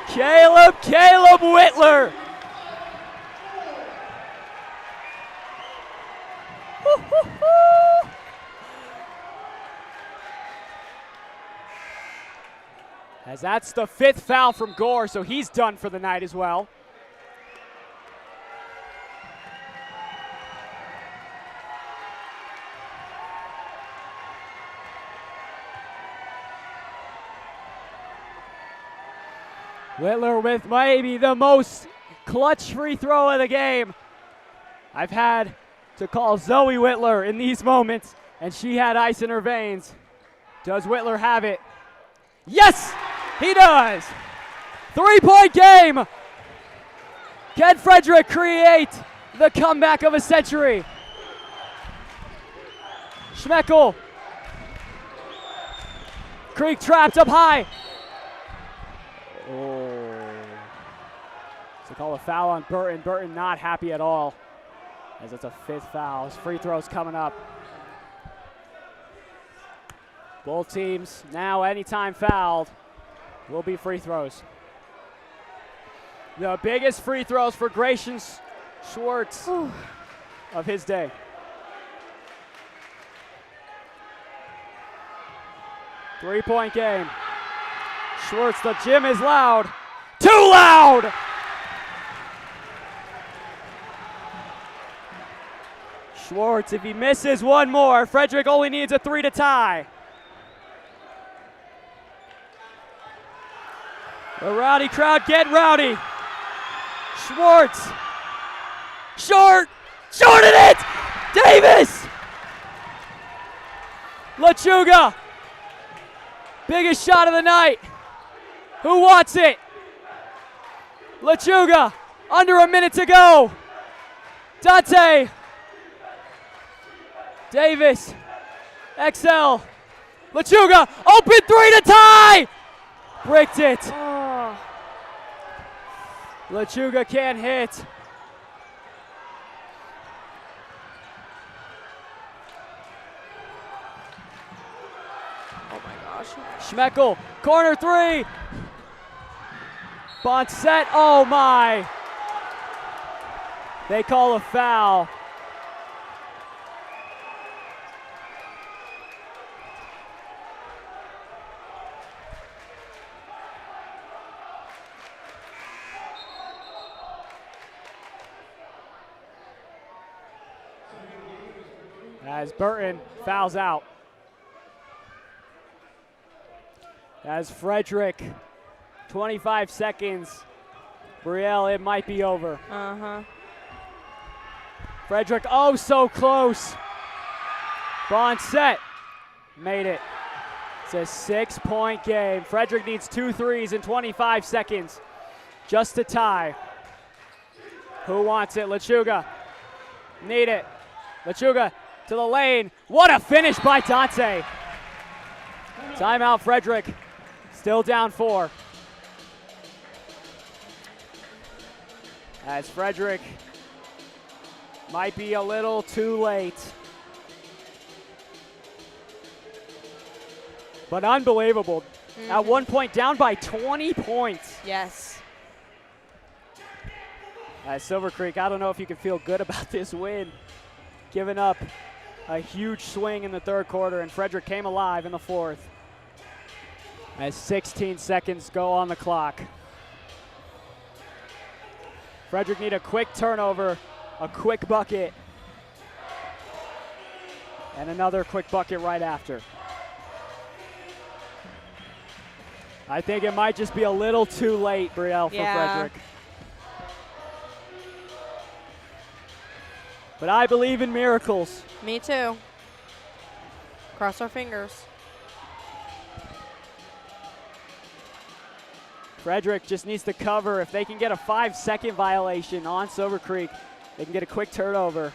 Caleb Whitler. As that's the 5th foul from Gore, so he's done for the night as well. Whitler with maybe the most clutch free throw of the game. I've had to call Zoe Whitler in these moments, and she had ice in her veins. Does Whitler have it? Yes, he does. 3-point game. Can Frederick create the comeback of a century? Schmeckel. Creek trapped up high. Oh. So call a foul on Burton. Burton not happy at all, as it's a 5th foul. His free throw's coming up. Both teams now, anytime fouled, will be free throws. The biggest free throws for Grayson Schwartz of his day. Three-point game. Schwartz, the gym is loud. Too loud! Schwartz, if he misses one more, Frederick only needs a 3 to tie. The rowdy crowd get rowdy. Schwartz. Shorted it! Davis! Lechuga. Biggest shot of the night. Who wants it? Lechuga. Under a minute to go. Dante. Davis. XL. Lechuga. Open 3 to tie! Bricked it. Oh. Lechuga can't hit. Oh my gosh. Schmeckel, corner 3. Bonset, oh my. They call a foul. As Burton fouls out. As Frederick 25 seconds. Brielle, it might be over. Frederick, oh, so close. Bond set. Made it. It's a 6-point game. Frederick needs 2 threes in 25 seconds just to tie. Who wants it? Lechuga. Need it. Lechuga to the lane. What a finish by Dante. Timeout, Frederick. Still down 4. As Frederick might be a little too late. But unbelievable. At one point, down by 20 points. Yes. Silver Creek, I don't know if you can feel good about this win. Giving up a huge swing in the third quarter, and Frederick came alive in the fourth. As 16 seconds go on the clock. Frederick need a quick turnover, a quick bucket, and another quick bucket right after. I think it might just be a little too late, Brielle, for Frederick. But I believe in miracles. Me too. Cross our fingers. Frederick just needs to cover. If they can get a 5-second violation on Silver Creek, they can get a quick turnover.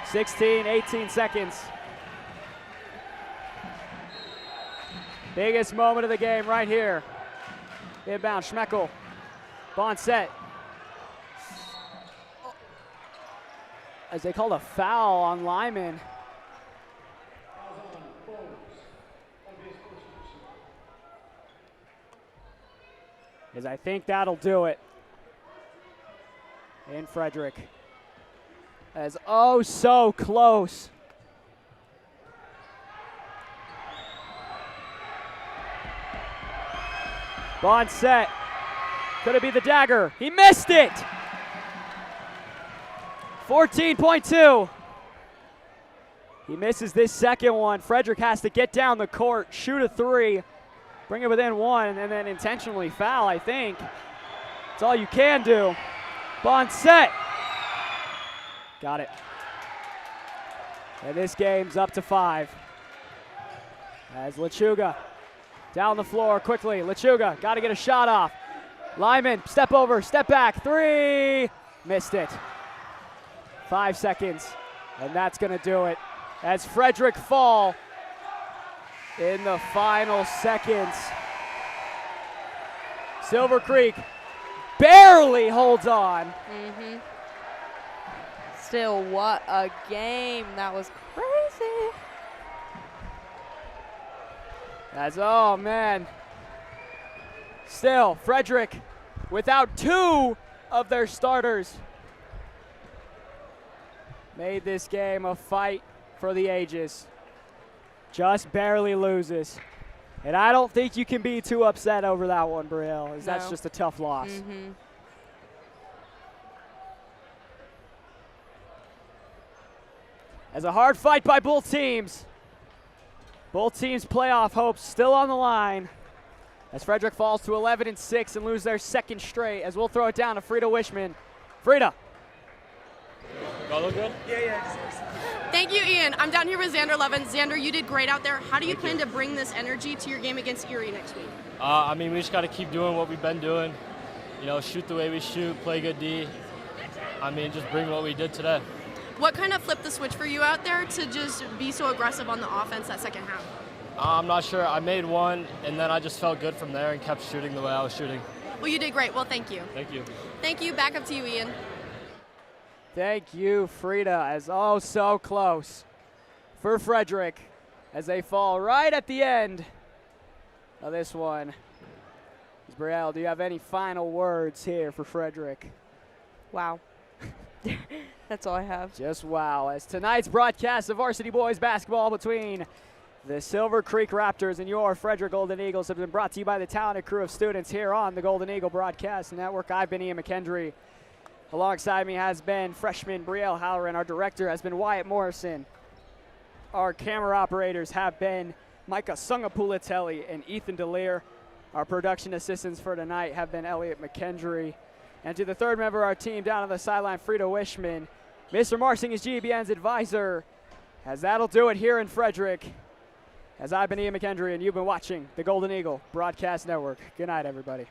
(16, 18 seconds). Biggest moment of the game right here. Inbound, Schmeckel. Bond set. As they called a foul on Lyman. As I think that'll do it. In Frederick. As oh so close. Bond set. Could it be the dagger? He missed it. 14.2. He misses this second one. Frederick has to get down the court, shoot a 3, bring it within 1, and then intentionally foul, I think. That's all you can do. Bond set. Got it. And this game's up to 5. As Lechuga down the floor quickly. Lechuga got to get a shot off. Lyman, step over, step back, 3. Missed it. 5 seconds, and that's going to do it. As Frederick fall in the final seconds. Silver Creek barely holds on. Still, what a game. That was crazy. As, oh man. Still, Frederick without 2 of their starters made this game a fight for the ages. Just barely loses. And I don't think you can be too upset over that one, Brielle, as that's just a tough loss. As a hard fight by both teams. Both teams' playoff hopes still on the line. As Frederick falls to 11-6 and lose their second straight, as we'll throw it down to Frida Wishman. Frida. All look good? Yeah. Thank you, Ian. I'm down here with Xander Levin. Xander, you did great out there. How do you plan to bring this energy to your game against Erie next week? I mean, we just got to keep doing what we've been doing. You know, shoot the way we shoot, play good D. I mean, just bring what we did today. What kind of flipped the switch for you out there to just be so aggressive on the offense that second half? I'm not sure. I made one, and then I just felt good from there and kept shooting the way I was shooting. Well, you did great. Well, thank you. Thank you. Thank you. Back up to you, Ian. Thank you, Frida, as oh so close for Frederick as they fall right at the end of this one. Brielle, do you have any final words here for Frederick? Wow. That's all I have. Just wow. As tonight's broadcast of Varsity Boys Basketball between the Silver Creek Raptors and your Frederick Golden Eagles have been brought to you by the talented crew of students here on the Golden Eagle Broadcast Network. I've been Ian MacHendrie. Alongside me has been freshman Brielle Halloran. Our director has been Wyatt Morrison. Our camera operators have been Micah Sungapulatelli and Ethan DeLear. Our production assistants for tonight have been Elliot MacHendrie. And to the third member of our team down on the sideline, Frida Wishman, Mr. Marsing is GBN's advisor. As that'll do it here in Frederick. As I've been Ian MacHendrie, and you've been watching the Golden Eagle Broadcast Network. Good night, everybody.